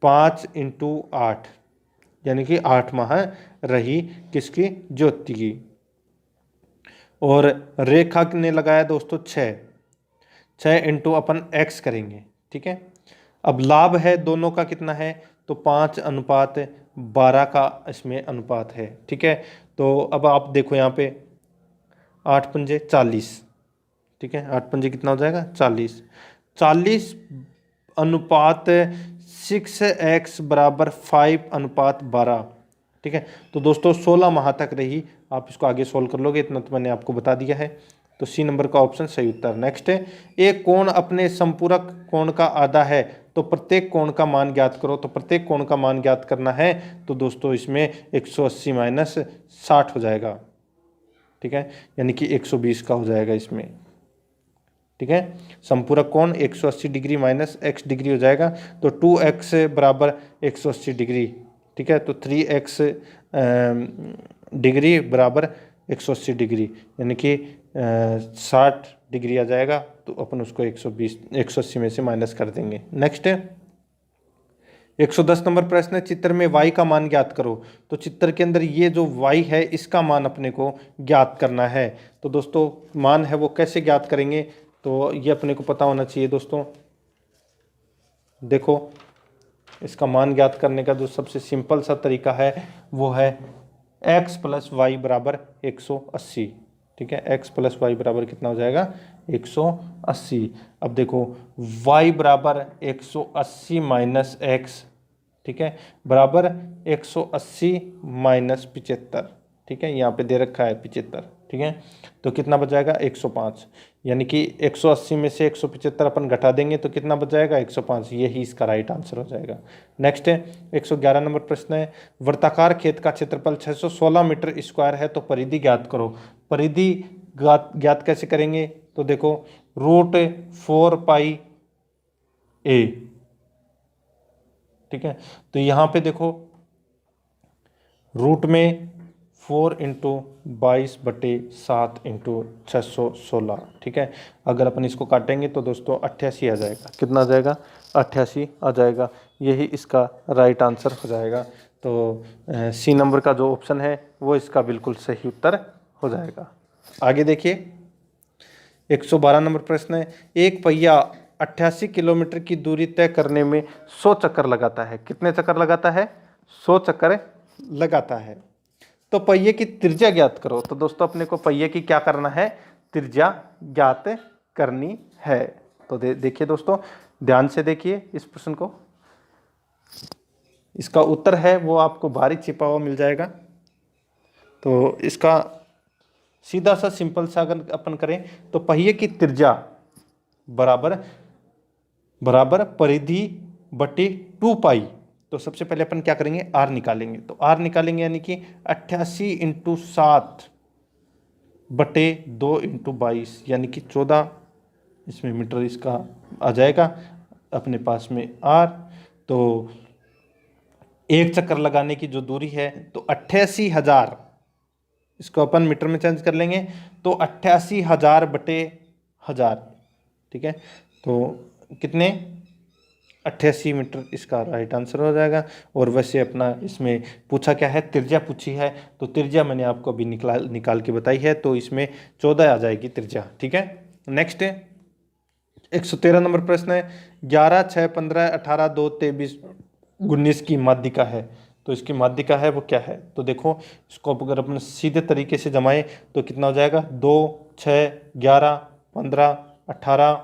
5 इंटू 8 यानी कि 8 माह रही किसकी, ज्योति की, और रेखा ने लगाया दोस्तों 6 इंटू अपन X करेंगे, ठीक है। अब लाभ है दोनों का कितना है, तो 5:12 का इसमें अनुपात है, ठीक है। तो अब आप देखो यहाँ पे 8 पंजे 40, ठीक है, 8 पंजे कितना हो जाएगा 40 अनुपात 6x बराबर 5:12, ठीक है। तो दोस्तों 16 माह तक रही, आप इसको आगे सोल्व कर लोगे, इतना तो मैंने आपको बता दिया है, तो सी नंबर का ऑप्शन सही उत्तर। नेक्स्ट है, एक कोण अपने संपूरक कोण का आधा है तो प्रत्येक कोण का मान ज्ञात करो। तो प्रत्येक कोण का मान ज्ञात करना है तो दोस्तों इसमें 180 माइनस 60 हो जाएगा, ठीक है, यानी कि 120 का हो जाएगा इसमें, ठीक है। संपूरक कोण 180 डिग्री माइनस x डिग्री हो जाएगा, तो 2x बराबर 180 डिग्री, ठीक है। तो 3x डिग्री बराबर 180 डिग्री यानी कि 60 डिग्री आ जाएगा, तो अपन उसको 120 180 में से माइनस कर देंगे। नेक्स्ट है 110 नंबर प्रश्न है, चित्र में y का मान ज्ञात करो। तो चित्र के अंदर ये जो y है इसका मान अपने को ज्ञात करना है। तो दोस्तों मान है वो कैसे ज्ञात करेंगे, तो ये अपने को पता होना चाहिए दोस्तों। देखो इसका मान ज्ञात करने का जो सबसे सिंपल सा तरीका है वो है x प्लस वाई बराबर 180। ठीक है, x प्लस वाई बराबर कितना हो जाएगा 180। अब देखो y बराबर 180 माइनस एक्स, ठीक है, बराबर 180 माइनस 75। ठीक है, यहाँ पे दे रखा है 75। ठीक है, तो कितना बच जाएगा 105, यानी कि 180 में से 175 अपन घटा देंगे तो कितना बच जाएगा 105। यही इसका राइट आंसर हो जाएगा। नेक्स्ट है 111 नंबर प्रश्न है, वृत्ताकार खेत का क्षेत्रफल 616 मीटर स्क्वायर है तो परिधि ज्ञात करो। परिधि ज्ञात कैसे करेंगे, तो देखो √4 π a। ठीक है, तो यहाँ पे देखो रूट में 4 इंटू 22/7 इंटू 616। ठीक है, अगर अपन इसको काटेंगे तो दोस्तों 88 आ जाएगा। कितना आ जाएगा 88 आ जाएगा। यही इसका राइट आंसर हो जाएगा। तो सी नंबर का जो ऑप्शन है वो इसका बिल्कुल सही उत्तर हो जाएगा। आगे देखिए 112 नंबर प्रश्न है, एक पहिया 88 किलोमीटर की दूरी तय करने में 100 चक्कर लगाता है। कितने चक्कर लगाता है 100 चक्कर लगाता है। तो पहिए की त्रिज्या ज्ञात करो। तो दोस्तों अपने को पहिए की क्या करना है, त्रिज्या ज्ञात करनी है। तो देखिए दोस्तों ध्यान से देखिए इस प्रश्न को, इसका उत्तर है वो आपको बाहरी छिपा हुआ मिल जाएगा। तो इसका सीधा सा सिंपल सा अगर अपन करें तो पहिए की त्रिज्या बराबर परिधि बटे 2 पाई। तो सबसे पहले अपन क्या करेंगे r निकालेंगे। तो r निकालेंगे यानी कि 88 इंटू 7 बटे 2 इंटू 22 यानी कि 14 इसमें मीटर इसका आ जाएगा अपने पास में r। तो एक चक्कर लगाने की जो दूरी है तो 88,000, इसको अपन मीटर में चेंज कर लेंगे तो 88,000 बटे 1000। ठीक है, तो कितने 88 मीटर इसका राइट आंसर हो जाएगा। और वैसे अपना इसमें पूछा क्या है, त्रिज्या पूछी है। तो त्रिज्या मैंने आपको अभी निकाल के बताई है, तो इसमें 14 आ जाएगी त्रिज्या। ठीक है, नेक्स्ट है 113 नंबर प्रश्न है, 11, 6, 15, 18, 2, 23, 19 की माध्यिका है। तो इसकी माध्यिका है वो क्या है, तो देखो इसको अगर अपन सीधे तरीके से जमाएं तो कितना हो जाएगा 2, 6, 11, 15, 18,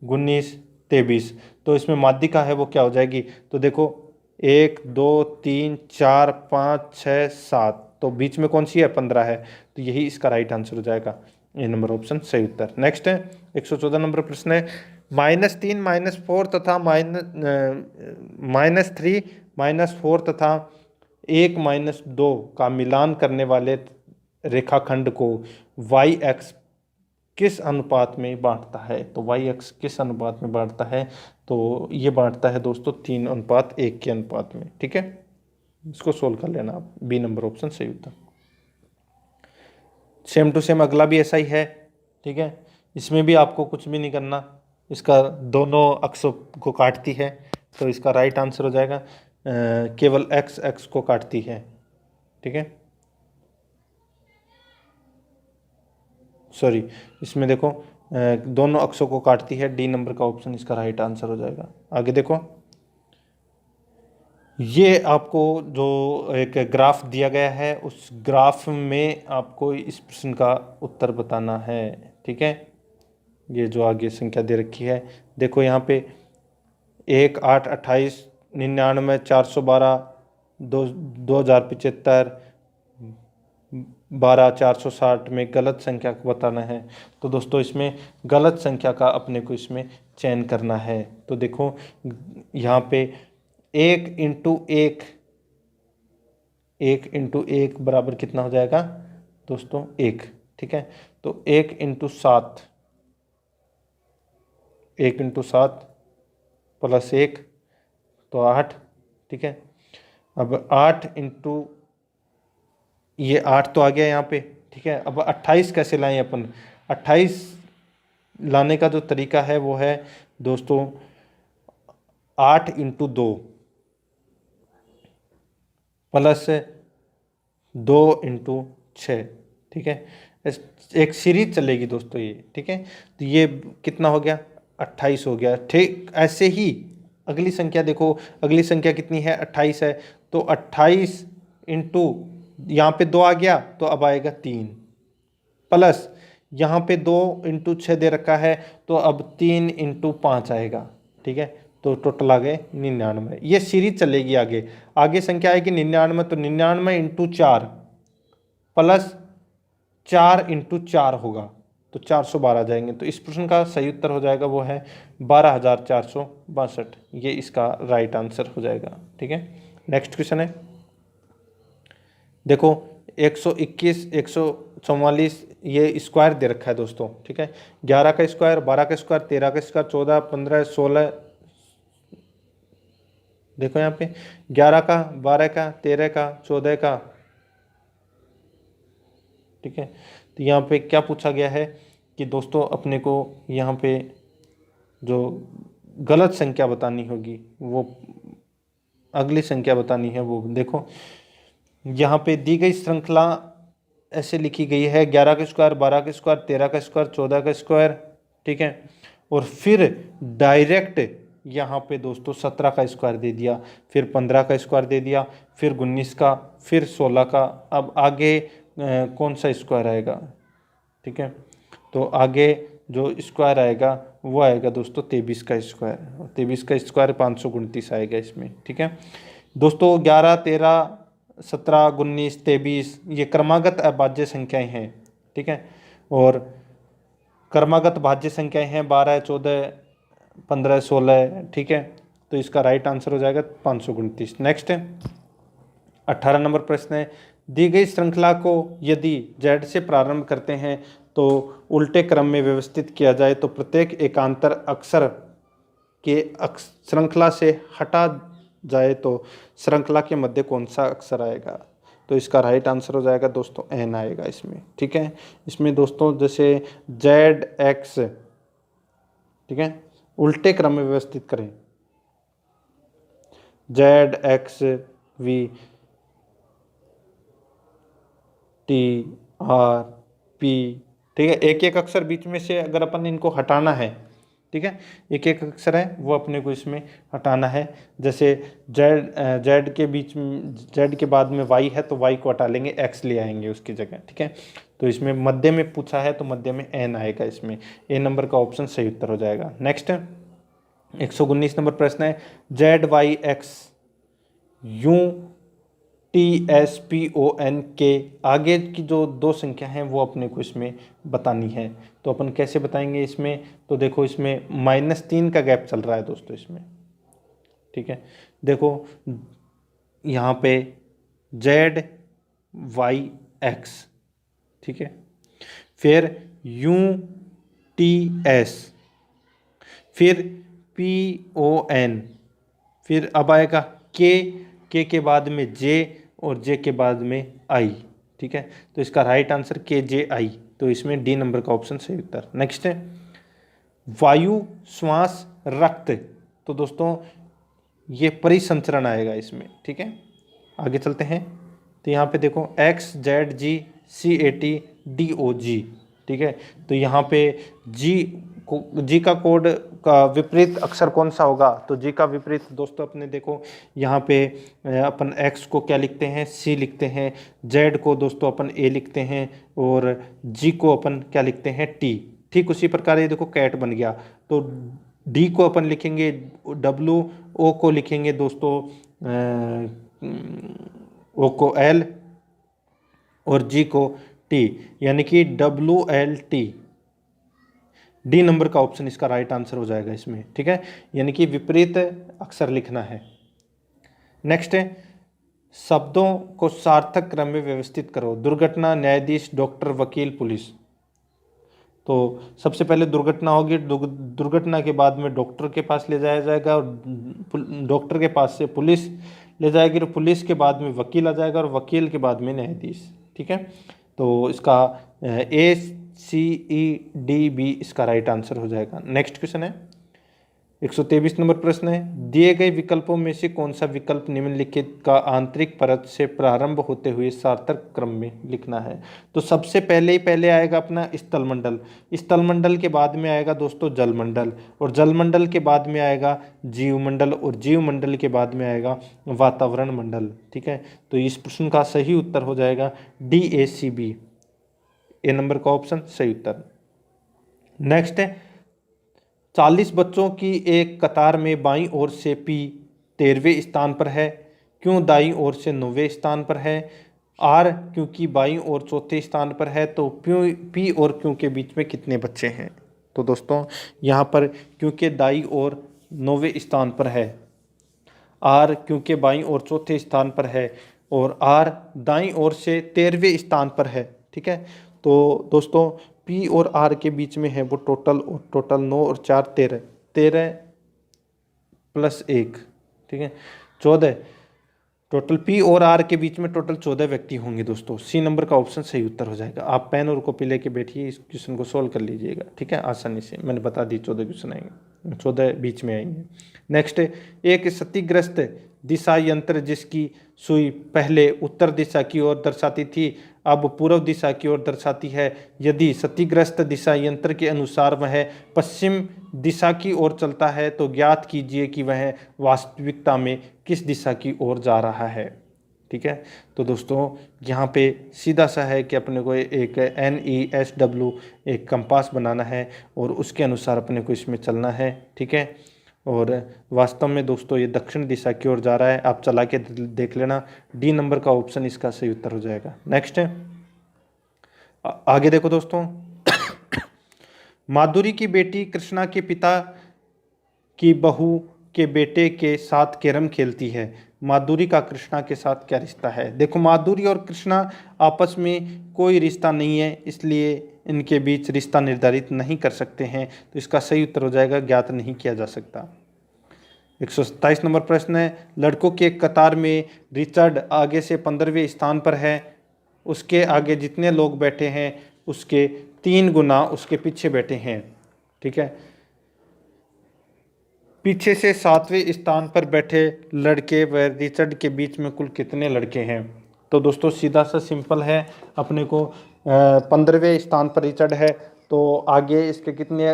19, 23। तो इसमें माध्यिका है वो क्या हो जाएगी, तो देखो 1, 2, 3, 4, 5, 6, 7। तो बीच में कौन सी है 15 है। तो यही इसका राइट आंसर हो जाएगा, ए नंबर ऑप्शन सही उत्तर। नेक्स्ट है 114 नंबर प्रश्न है, -3, -4 तथा -3, -4 तथा 1, -2 का मिलान करने वाले रेखाखंड को वाई एक्स किस अनुपात में बांटता है। तो वाई एक्स किस अनुपात में बांटता है, तो ये बांटता है दोस्तों 3:1 के अनुपात में। ठीक है, इसको सोल्व कर लेना आप, बी नंबर ऑप्शन सही उत्तर। सेम टू सेम अगला भी ऐसा ही है। ठीक है, इसमें भी आपको कुछ भी नहीं करना, इसका दोनों अक्षों को काटती है। तो इसका राइट आंसर हो जाएगा केवल एक्स एक्स को काटती है। ठीक है, सॉरी इसमें देखो दोनों अक्षों को काटती है, डी नंबर का ऑप्शन इसका राइट आंसर हो जाएगा। आगे देखो ये आपको जो एक ग्राफ दिया गया है उस ग्राफ में आपको इस प्रश्न का उत्तर बताना है। ठीक है, ये जो आगे संख्या दे रखी है देखो यहाँ पे 1, 8, 28, 99, 412, 2075, 12, 460 में गलत संख्या को बताना है। तो दोस्तों इसमें गलत संख्या का अपने को इसमें चयन करना है। तो देखो यहाँ पे 1 इंटू एक बराबर कितना हो जाएगा दोस्तों 1। ठीक है, तो 1 इंटू 7 प्लस 1 तो 8। ठीक है, अब 8 इंटू ये 8 तो आ गया यहाँ पे। ठीक है, अब 28 कैसे लाएं अपन, 28 लाने का जो तरीका है वो है दोस्तों 8×2 प्लस 2×6, ठीक है। एक सीरीज चलेगी दोस्तों ये, ठीक है। तो ये कितना हो गया, 28 हो गया। ठीक ऐसे ही अगली संख्या देखो, अगली संख्या कितनी है, 28 है। तो 28 इंटू यहाँ पे 2 आ गया तो अब आएगा 3, प्लस यहाँ पे 2×6 दे रखा है तो अब 3×5 आएगा, ठीक है। तो टोटल आ गए 99। ये सीरीज चलेगी आगे, आगे संख्या आएगी 99, तो 99×4 प्लस 4×4 होगा तो 412 जाएंगे। तो इस प्रश्न का सही उत्तर हो जाएगा वो है 12,462। ये इसका राइट आंसर हो जाएगा, ठीक है। नेक्स्ट क्वेश्चन है, देखो 121, 144 ये स्क्वायर दे रखा है दोस्तों, ठीक है। 11 का स्क्वायर, 12 का स्क्वायर, 13 का स्क्वायर, 14, 15, 16, देखो यहाँ पे 11 का, 12 का, 13 का, 14 का, ठीक है। तो यहाँ पे क्या पूछा गया है कि दोस्तों अपने को यहाँ पे जो गलत संख्या बतानी होगी, वो अगली संख्या बतानी है। वो देखो यहाँ पे दी गई श्रृंखला ऐसे लिखी गई है, 11 का स्क्वायर, 12 का स्क्वायर, 13 का स्क्वायर, 14 का स्क्वायर, ठीक है। और फिर डायरेक्ट यहाँ पे दोस्तों 17 का स्क्वायर दे दिया, फिर 15 का स्क्वायर दे दिया, फिर 19 का, फिर 16 का। अब आगे कौन सा स्क्वायर आएगा, ठीक है। तो आगे जो स्क्वायर आएगा वो आएगा दोस्तों 23 का स्क्वायर, 23 का स्क्वायर 529 आएगा इसमें, ठीक है दोस्तों। 11, 13, 17, 19, 23 ये क्रमागत अभाज्य संख्याएं हैं, ठीक है। और क्रमागत भाज्य संख्याएं हैं 12, 14, 15, 16, ठीक है। तो इसका राइट आंसर हो जाएगा 529। नेक्स्ट है 18 नंबर प्रश्न है, दी गई श्रृंखला को यदि z से प्रारंभ करते हैं तो उल्टे क्रम में व्यवस्थित किया जाए तो प्रत्येक एकांतर अक्षर के श्रृंखला से हटा जाए तो श्रृंखला के मध्य कौन सा अक्षर आएगा। तो इसका राइट आंसर हो जाएगा दोस्तों n आएगा इसमें, ठीक है। इसमें दोस्तों जैसे ZX, ठीक है, उल्टे क्रम में व्यवस्थित करें, ZXV TRP, ठीक है। एक एक अक्षर बीच में से अगर अपन इनको हटाना है, ठीक है, एक एक अक्षर है वो अपने को इसमें हटाना है। जैसे Z के बीच में, Z के बाद में Y है तो Y को हटा लेंगे, X ले आएंगे उसकी जगह, ठीक है। तो इसमें मध्य में पूछा है तो मध्य में N आएगा, इसमें A नंबर का ऑप्शन सही उत्तर हो जाएगा। नेक्स्ट 119 नंबर प्रश्न है, ZYX UTSPON के आगे की जो दो संख्या हैं वो अपने को इसमें बतानी है। तो अपन कैसे बताएंगे इसमें, तो देखो इसमें -3 का गैप चल रहा है दोस्तों इसमें, ठीक है। देखो यहाँ पे ZYX, ठीक है, फिर UTS, फिर PON, फिर अब आएगा के के बाद में J और J के बाद में I, ठीक है। तो इसका राइट आंसर KJI, तो इसमें डी नंबर का ऑप्शन सही उत्तर। नेक्स्ट है वायु, श्वास, रक्त, तो दोस्तों ये परिसंचरण आएगा इसमें, ठीक है। आगे चलते हैं तो यहाँ पे देखो XZGCATDOG, ठीक है। तो यहाँ पे जी का कोड का विपरीत अक्षर कौन सा होगा, तो जी का विपरीत दोस्तों अपने देखो यहाँ पे अपन X को क्या लिखते हैं, C लिखते हैं, Z को दोस्तों अपन A लिखते हैं और G को अपन क्या लिखते हैं, T। ठीक उसी प्रकार ये देखो कैट बन गया, तो D को अपन लिखेंगे W, O को लिखेंगे दोस्तों O को L और G को T, यानी कि WLT। डी नंबर का ऑप्शन इसका राइट आंसर हो जाएगा इसमें, ठीक है, यानी कि विपरीत अक्षर लिखना है। नेक्स्ट है शब्दों को सार्थक क्रम में व्यवस्थित करो, दुर्घटना, न्यायाधीश, डॉक्टर, वकील, पुलिस। तो सबसे पहले दुर्घटना होगी, दुर्घटना के बाद में डॉक्टर के पास ले जाया जाएगा और डॉक्टर के पास से पुलिस ले जाएगी और पुलिस के बाद में वकील आ जाएगा और वकील के बाद में न्यायाधीश, ठीक है। तो इसका ए CEDB इसका राइट आंसर हो जाएगा। नेक्स्ट क्वेश्चन है 123 नंबर प्रश्न है, दिए गए विकल्पों में से कौन सा विकल्प निम्नलिखित का आंतरिक परत से प्रारंभ होते हुए सार्थक क्रम में लिखना है। तो सबसे पहले आएगा अपना स्थलमंडल, स्थलमंडल के बाद में आएगा दोस्तों जलमंडल, और जलमंडल के बाद में आएगा जीवमंडल, और जीवमंडल के बाद में आएगा वातावरण मंडल। ठीक है, तो इस प्रश्न का सही उत्तर हो जाएगा DACB, ए नंबर का ऑप्शन सही उत्तर। नेक्स्ट है 40 बच्चों की एक कतार में बाईं ओर से P 13वें स्थान पर है, क्यों दाईं ओर से 9वें स्थान पर है। R क्योंकि बाईं ओर चौथे स्थान पर है, तो P और Q के बीच में कितने बच्चे हैं। तो दोस्तों यहाँ पर क्योंकि दाईं ओर 9वें स्थान पर है, R क्योंकि बाईं ओर चौथे स्थान पर है, और R दाईं ओर से 13वें स्थान पर है। ठीक है, तो दोस्तों P और R के बीच में है वो टोटल 9 और 4 13, 13 प्लस 1, ठीक है 14, टोटल P और R के बीच में टोटल 14 व्यक्ति होंगे दोस्तों। C नंबर का ऑप्शन सही उत्तर हो जाएगा। आप पेन और कॉपी लेके बैठिए, इस क्वेश्चन को सोल्व कर लीजिएगा। ठीक है, आसानी से मैंने बता दी 14 क्वेश्चन आएंगे, 14 बीच में आएंगे। नेक्स्ट, एक क्षतिग्रस्त दिशा यंत्र जिसकी सुई पहले उत्तर दिशा की ओर दर्शाती थी अब पूर्व दिशा की ओर दर्शाती है, यदि क्षतिग्रस्त दिशा यंत्र के अनुसार वह पश्चिम दिशा की ओर चलता है तो ज्ञात कीजिए कि वह वास्तविकता में किस दिशा की ओर जा रहा है। ठीक है, तो दोस्तों यहाँ पे सीधा सा है कि अपने को एक NESW एक कंपास बनाना है और उसके अनुसार अपने को इसमें चलना है। ठीक है, और वास्तव में दोस्तों ये दक्षिण दिशा की ओर जा रहा है, आप चला के देख लेना। D नंबर का ऑप्शन इसका सही उत्तर हो जाएगा। नेक्स्ट है, आगे देखो दोस्तों माधुरी की बेटी कृष्णा के पिता की बहू के बेटे के साथ कैरम खेलती है, माधुरी का कृष्णा के साथ क्या रिश्ता है। देखो माधुरी और कृष्णा आपस में कोई रिश्ता नहीं है, इसलिए इनके बीच रिश्ता निर्धारित नहीं कर सकते हैं, तो इसका सही उत्तर हो जाएगा ज्ञात नहीं किया जा सकता। 127 नंबर प्रश्न है, लड़कों के कतार में रिचर्ड आगे से 15वें स्थान पर है, उसके आगे जितने लोग बैठे हैं उसके 3 गुना उसके पीछे बैठे हैं। ठीक है, पीछे से 7वें स्थान पर बैठे लड़के व रिचर्ड के बीच में कुल कितने लड़के हैं। तो दोस्तों सीधा सा सिंपल है, अपने को 15वें स्थान पर रिचर्ड है, तो आगे इसके कितने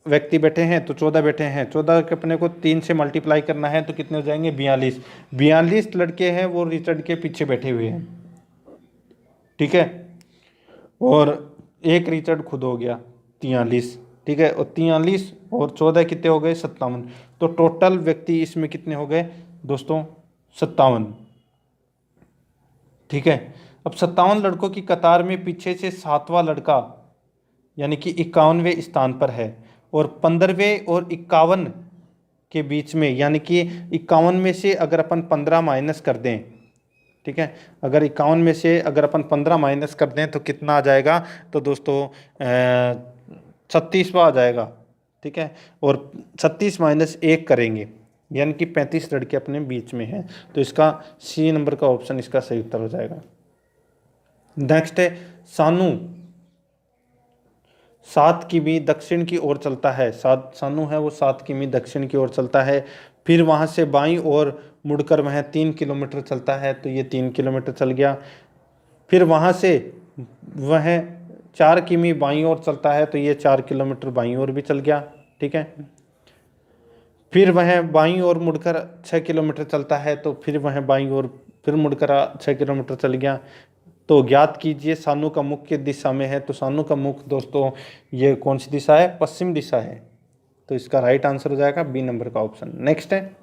व्यक्ति बैठे हैं, तो 14 बैठे हैं। 14 के अपने को 3 से मल्टीप्लाई करना है तो कितने हो जाएंगे 42। 42 लड़के हैं वो रिचर्ड के पीछे बैठे हुए हैं। ठीक है, और एक रिचर्ड खुद हो गया 43। ठीक है, और 43 और 14 कितने हो गए 57, तो टोटल व्यक्ति इसमें कितने हो गए दोस्तों 57। ठीक है, अब 57 लड़कों की कतार में पीछे से 7वां लड़का यानी कि 51वें स्थान पर है, और 15वें और 51 के बीच में यानी कि 51 में से अगर अपन 15 माइनस कर दें, ठीक है, अगर 51 में से अगर अपन 15 माइनस कर दें तो कितना आ जाएगा, तो दोस्तों 36वां आ जाएगा। ठीक है, और 36 माइनस 1 करेंगे यानी कि 35 लड़के अपने बीच में हैं, तो इसका C नंबर का ऑप्शन इसका सही उत्तर हो जाएगा। नेक्स्ट है, सानू 7 किमी दक्षिण की ओर चलता है, सानू है वो 7 किमी दक्षिण की ओर चलता है, फिर वहाँ से बाईं ओर मुड़कर वह 3 किलोमीटर चलता है, तो ये 3 किलोमीटर चल गया। फिर वहाँ से वह 4 किमी बाईं ओर चलता है, तो ये 4 किलोमीटर बाईं ओर भी चल गया। ठीक है, फिर वह बाईं ओर मुड़कर 6 किलोमीटर चलता है, तो फिर वह बाईं ओर फिर मुड़कर 6 किलोमीटर चल गया। तो ज्ञात कीजिए सानू का मुख किस दिशा में है। तो सानू का मुख दोस्तों ये कौन सी दिशा है, पश्चिम दिशा है, तो इसका राइट आंसर हो जाएगा B नंबर का ऑप्शन। नेक्स्ट है,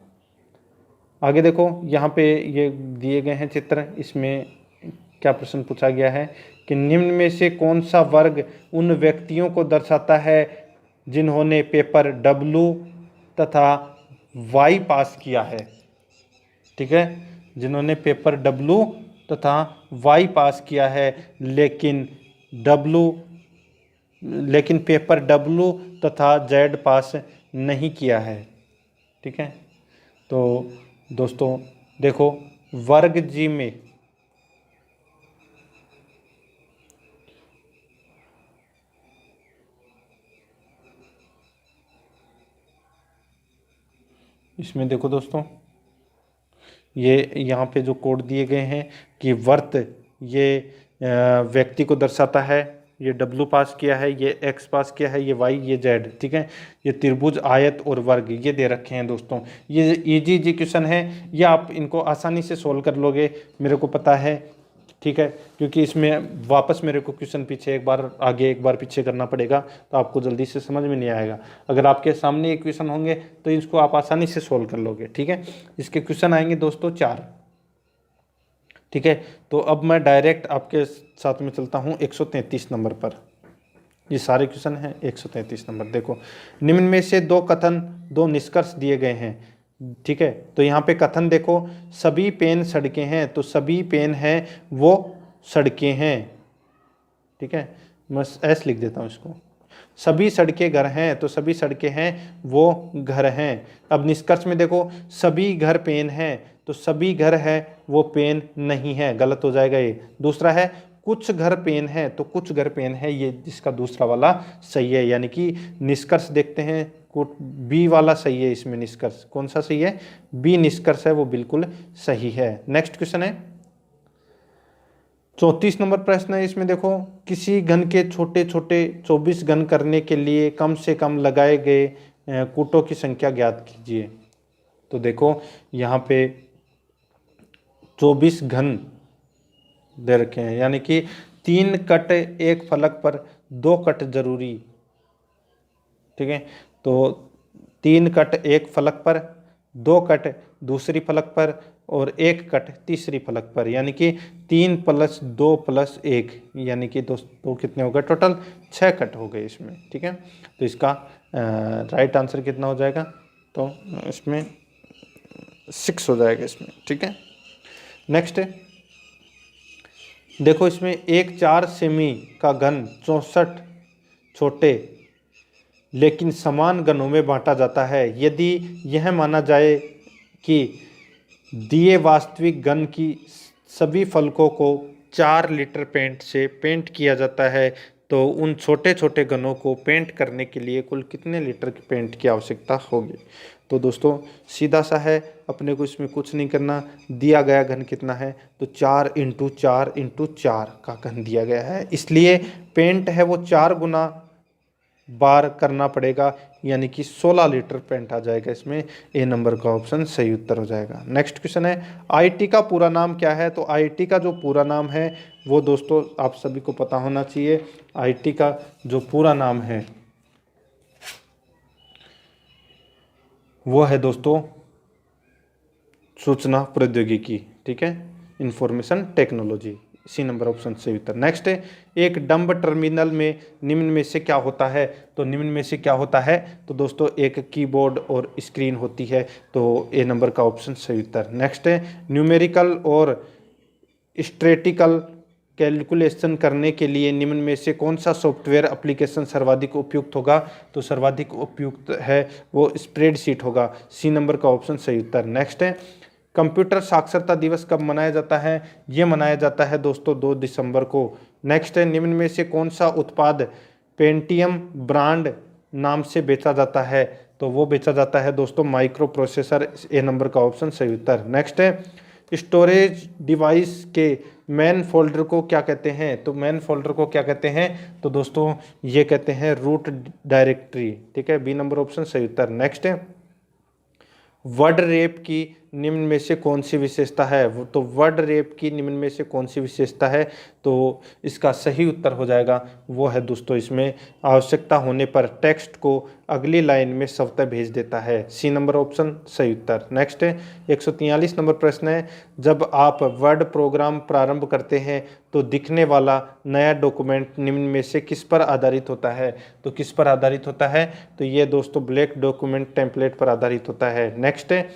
आगे देखो यहाँ पे ये दिए गए हैं चित्र, इसमें क्या प्रश्न पूछा गया है कि निम्न में से कौन सा वर्ग उन व्यक्तियों को दर्शाता है जिन्होंने पेपर W तथा Y पास किया है। ठीक है, जिन्होंने पेपर W तथा Y पास किया है, लेकिन पेपर W तथा Z पास नहीं किया है। ठीक है, तो दोस्तों देखो वर्ग जी में इसमें देखो दोस्तों, ये यहाँ पे जो कोड दिए गए हैं कि वर्त ये व्यक्ति को दर्शाता है, ये W पास किया है, ये X पास किया है, ये Y, ये Z, ठीक है। ये त्रिभुज, आयत और वर्ग ये दे रखे हैं दोस्तों। ये इजी इजी क्वेश्चन है, ये आप इनको आसानी से सोल्व कर लोगे, मेरे को पता है, ठीक है। क्योंकि इसमें वापस मेरे को क्वेश्चन पीछे एक बार आगे एक बार पीछे करना पड़ेगा, तो आपको जल्दी से समझ में नहीं आएगा। अगर आपके सामने एक क्वेश्चन होंगे तो इसको आप आसानी से सोल्व कर लोगे, ठीक है। इसके क्वेश्चन आएंगे दोस्तों 4, ठीक है। तो अब मैं डायरेक्ट आपके साथ में चलता हूँ 133 नंबर पर। ये सारे क्वेश्चन हैं 133 नंबर। देखो, निम्न में से दो कथन, दो निष्कर्ष दिए गए हैं, ठीक है। तो यहाँ पे कथन देखो, सभी पेन सड़कें हैं, तो सभी पेन हैं वो सड़कें हैं, ठीक है। मैं ऐसे लिख देता हूँ इसको। सभी सड़कें घर हैं, तो सभी सड़कें हैं वो घर हैं। अब निष्कर्ष में देखो, सभी घर पेन हैं, तो सभी घर है वो पेन नहीं है, गलत हो जाएगा ये। दूसरा है कुछ घर पेन है, तो कुछ घर पेन है, ये जिसका दूसरा वाला सही है। यानी कि निष्कर्ष देखते हैं, बी वाला सही है इसमें। निष्कर्ष कौन सा सही है? बी निष्कर्ष है वो बिल्कुल सही है। नेक्स्ट क्वेश्चन है 34 नंबर प्रश्न है। इसमें देखो, किसी घन के छोटे छोटे 24 घन करने के लिए कम से कम लगाए गए कूटों की संख्या ज्ञात कीजिए। तो देखो यहाँ पे 24 घन दे रखे हैं, यानी कि 3 कट एक फलक पर, 2 कट जरूरी, ठीक है। तो 3 कट एक फलक पर, 2 कट दूसरी फलक पर और 1 कट तीसरी फलक पर, यानी कि 3 + 2 + 1, यानी कि दोस्तों कितने हो गए टोटल? 6 कट हो गए इसमें, ठीक है। तो इसका राइट आंसर कितना हो जाएगा? तो इसमें 6 हो जाएगा इसमें, ठीक है। नेक्स्ट देखो, इसमें एक 4 सेमी का घन 64 छोटे लेकिन समान घनों में बांटा जाता है। यदि यह माना जाए कि दिए वास्तविक घन की सभी फलकों को 4 लीटर पेंट से पेंट किया जाता है, तो उन छोटे छोटे घनों को पेंट करने के लिए कुल कितने लीटर की पेंट की आवश्यकता होगी? तो दोस्तों सीधा सा है, अपने को इसमें कुछ नहीं करना। दिया गया घन कितना है? तो 4 × 4 × 4 का घन दिया गया है, इसलिए पेंट है वो 4 गुना बार करना पड़ेगा, यानी कि 16 लीटर पेंट आ जाएगा इसमें। ए नंबर का ऑप्शन सही उत्तर हो जाएगा। नेक्स्ट क्वेश्चन है, आईआईटी का पूरा नाम क्या है? तो आईआईटी का जो पूरा नाम है वो दोस्तों आप सभी को पता होना चाहिए। आईआईटी का जो पूरा नाम है वो है दोस्तों सूचना प्रौद्योगिकी, ठीक है, information technology. C number option सही उत्तर। नेक्स्ट है, एक डंब टर्मिनल में निम्न में से क्या होता है? तो निम्न में से क्या होता है? तो दोस्तों एक कीबोर्ड और स्क्रीन होती है, तो ए नंबर का ऑप्शन सही उत्तर। नेक्स्ट है, न्यूमेरिकल और स्ट्रेटिकल कैलकुलेशन करने के लिए निम्न में से कौन सा सॉफ्टवेयर एप्लीकेशन सर्वाधिक उपयुक्त होगा? तो सर्वाधिक उपयुक्त है वो स्प्रेडशीट होगा। सी नंबर का ऑप्शन सही उत्तर। नेक्स्ट है, कंप्यूटर साक्षरता दिवस कब मनाया जाता है? ये मनाया जाता है दोस्तों 2 दिसंबर को। नेक्स्ट है, निम्न में से कौन सा उत्पाद पेंटियम ब्रांड नाम से बेचा जाता है? तो वो बेचा जाता है दोस्तों माइक्रो प्रोसेसर। ए नंबर का ऑप्शन सही उत्तर। नेक्स्ट है, स्टोरेज डिवाइस के मेन फोल्डर को क्या कहते हैं? तो मेन फोल्डर को क्या कहते हैं? तो दोस्तों ये कहते हैं रूट डायरेक्टरी, ठीक है। बी नंबर ऑप्शन सही उत्तर। नेक्स्ट है, वर्ड रेप की निम्न में से कौन सी विशेषता है? तो वर्ड रेप की निम्न में से कौन सी विशेषता है? तो इसका सही उत्तर हो जाएगा वो है दोस्तों, इसमें आवश्यकता होने पर टेक्स्ट को अगली लाइन में स्वतः भेज देता है। सी नंबर ऑप्शन सही उत्तर। नेक्स्ट है 143 नंबर प्रश्न है, जब आप वर्ड प्रोग्राम प्रारंभ करते हैं तो दिखने वाला नया डॉक्यूमेंट निम्न में से किस पर आधारित होता है? तो किस पर आधारित होता है? तो ये दोस्तों ब्लैक डॉक्यूमेंट टेम्पलेट पर आधारित होता है। नेक्स्ट है,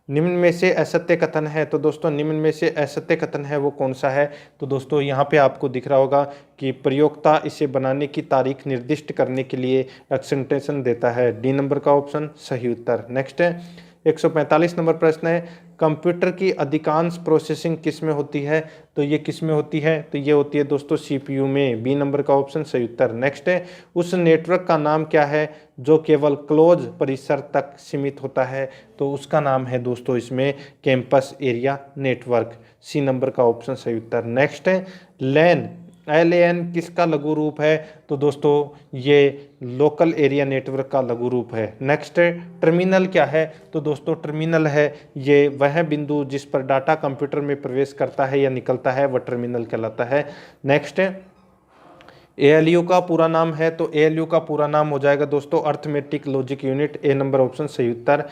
निम्न में से असत्य कथन है। तो दोस्तों निम्न में से असत्य कथन है वो कौन सा है? तो दोस्तों यहाँ पे आपको दिख रहा होगा कि प्रयोक्ता इसे बनाने की तारीख निर्दिष्ट करने के लिए एक्सटेंशन देता है। डी नंबर का ऑप्शन सही उत्तर। नेक्स्ट है, 145 नंबर प्रश्न है, कंप्यूटर की अधिकांश प्रोसेसिंग किस में होती है? तो ये किस में होती है? तो ये होती है दोस्तों सीपीयू में। बी नंबर का ऑप्शन सही उत्तर। नेक्स्ट है, उस नेटवर्क का नाम क्या है जो केवल क्लोज परिसर तक सीमित होता है? तो उसका नाम है दोस्तों इसमें campus area network. C number का ऑप्शन सही उत्तर। नेक्स्ट है, लैन LAN किसका लघु रूप है? तो दोस्तों ये लोकल एरिया नेटवर्क का लघु रूप है। नेक्स्ट है, टर्मिनल क्या है? तो दोस्तों टर्मिनल है ये वह बिंदु जिस पर डाटा कंप्यूटर में प्रवेश करता है या निकलता है, वह टर्मिनल कहलाता है। नेक्स्ट है, ALU का पूरा नाम है? तो ALU का पूरा नाम हो जाएगा दोस्तों अर्थमेटिक लॉजिक यूनिट। ए नंबर ऑप्शन सही उत्तर।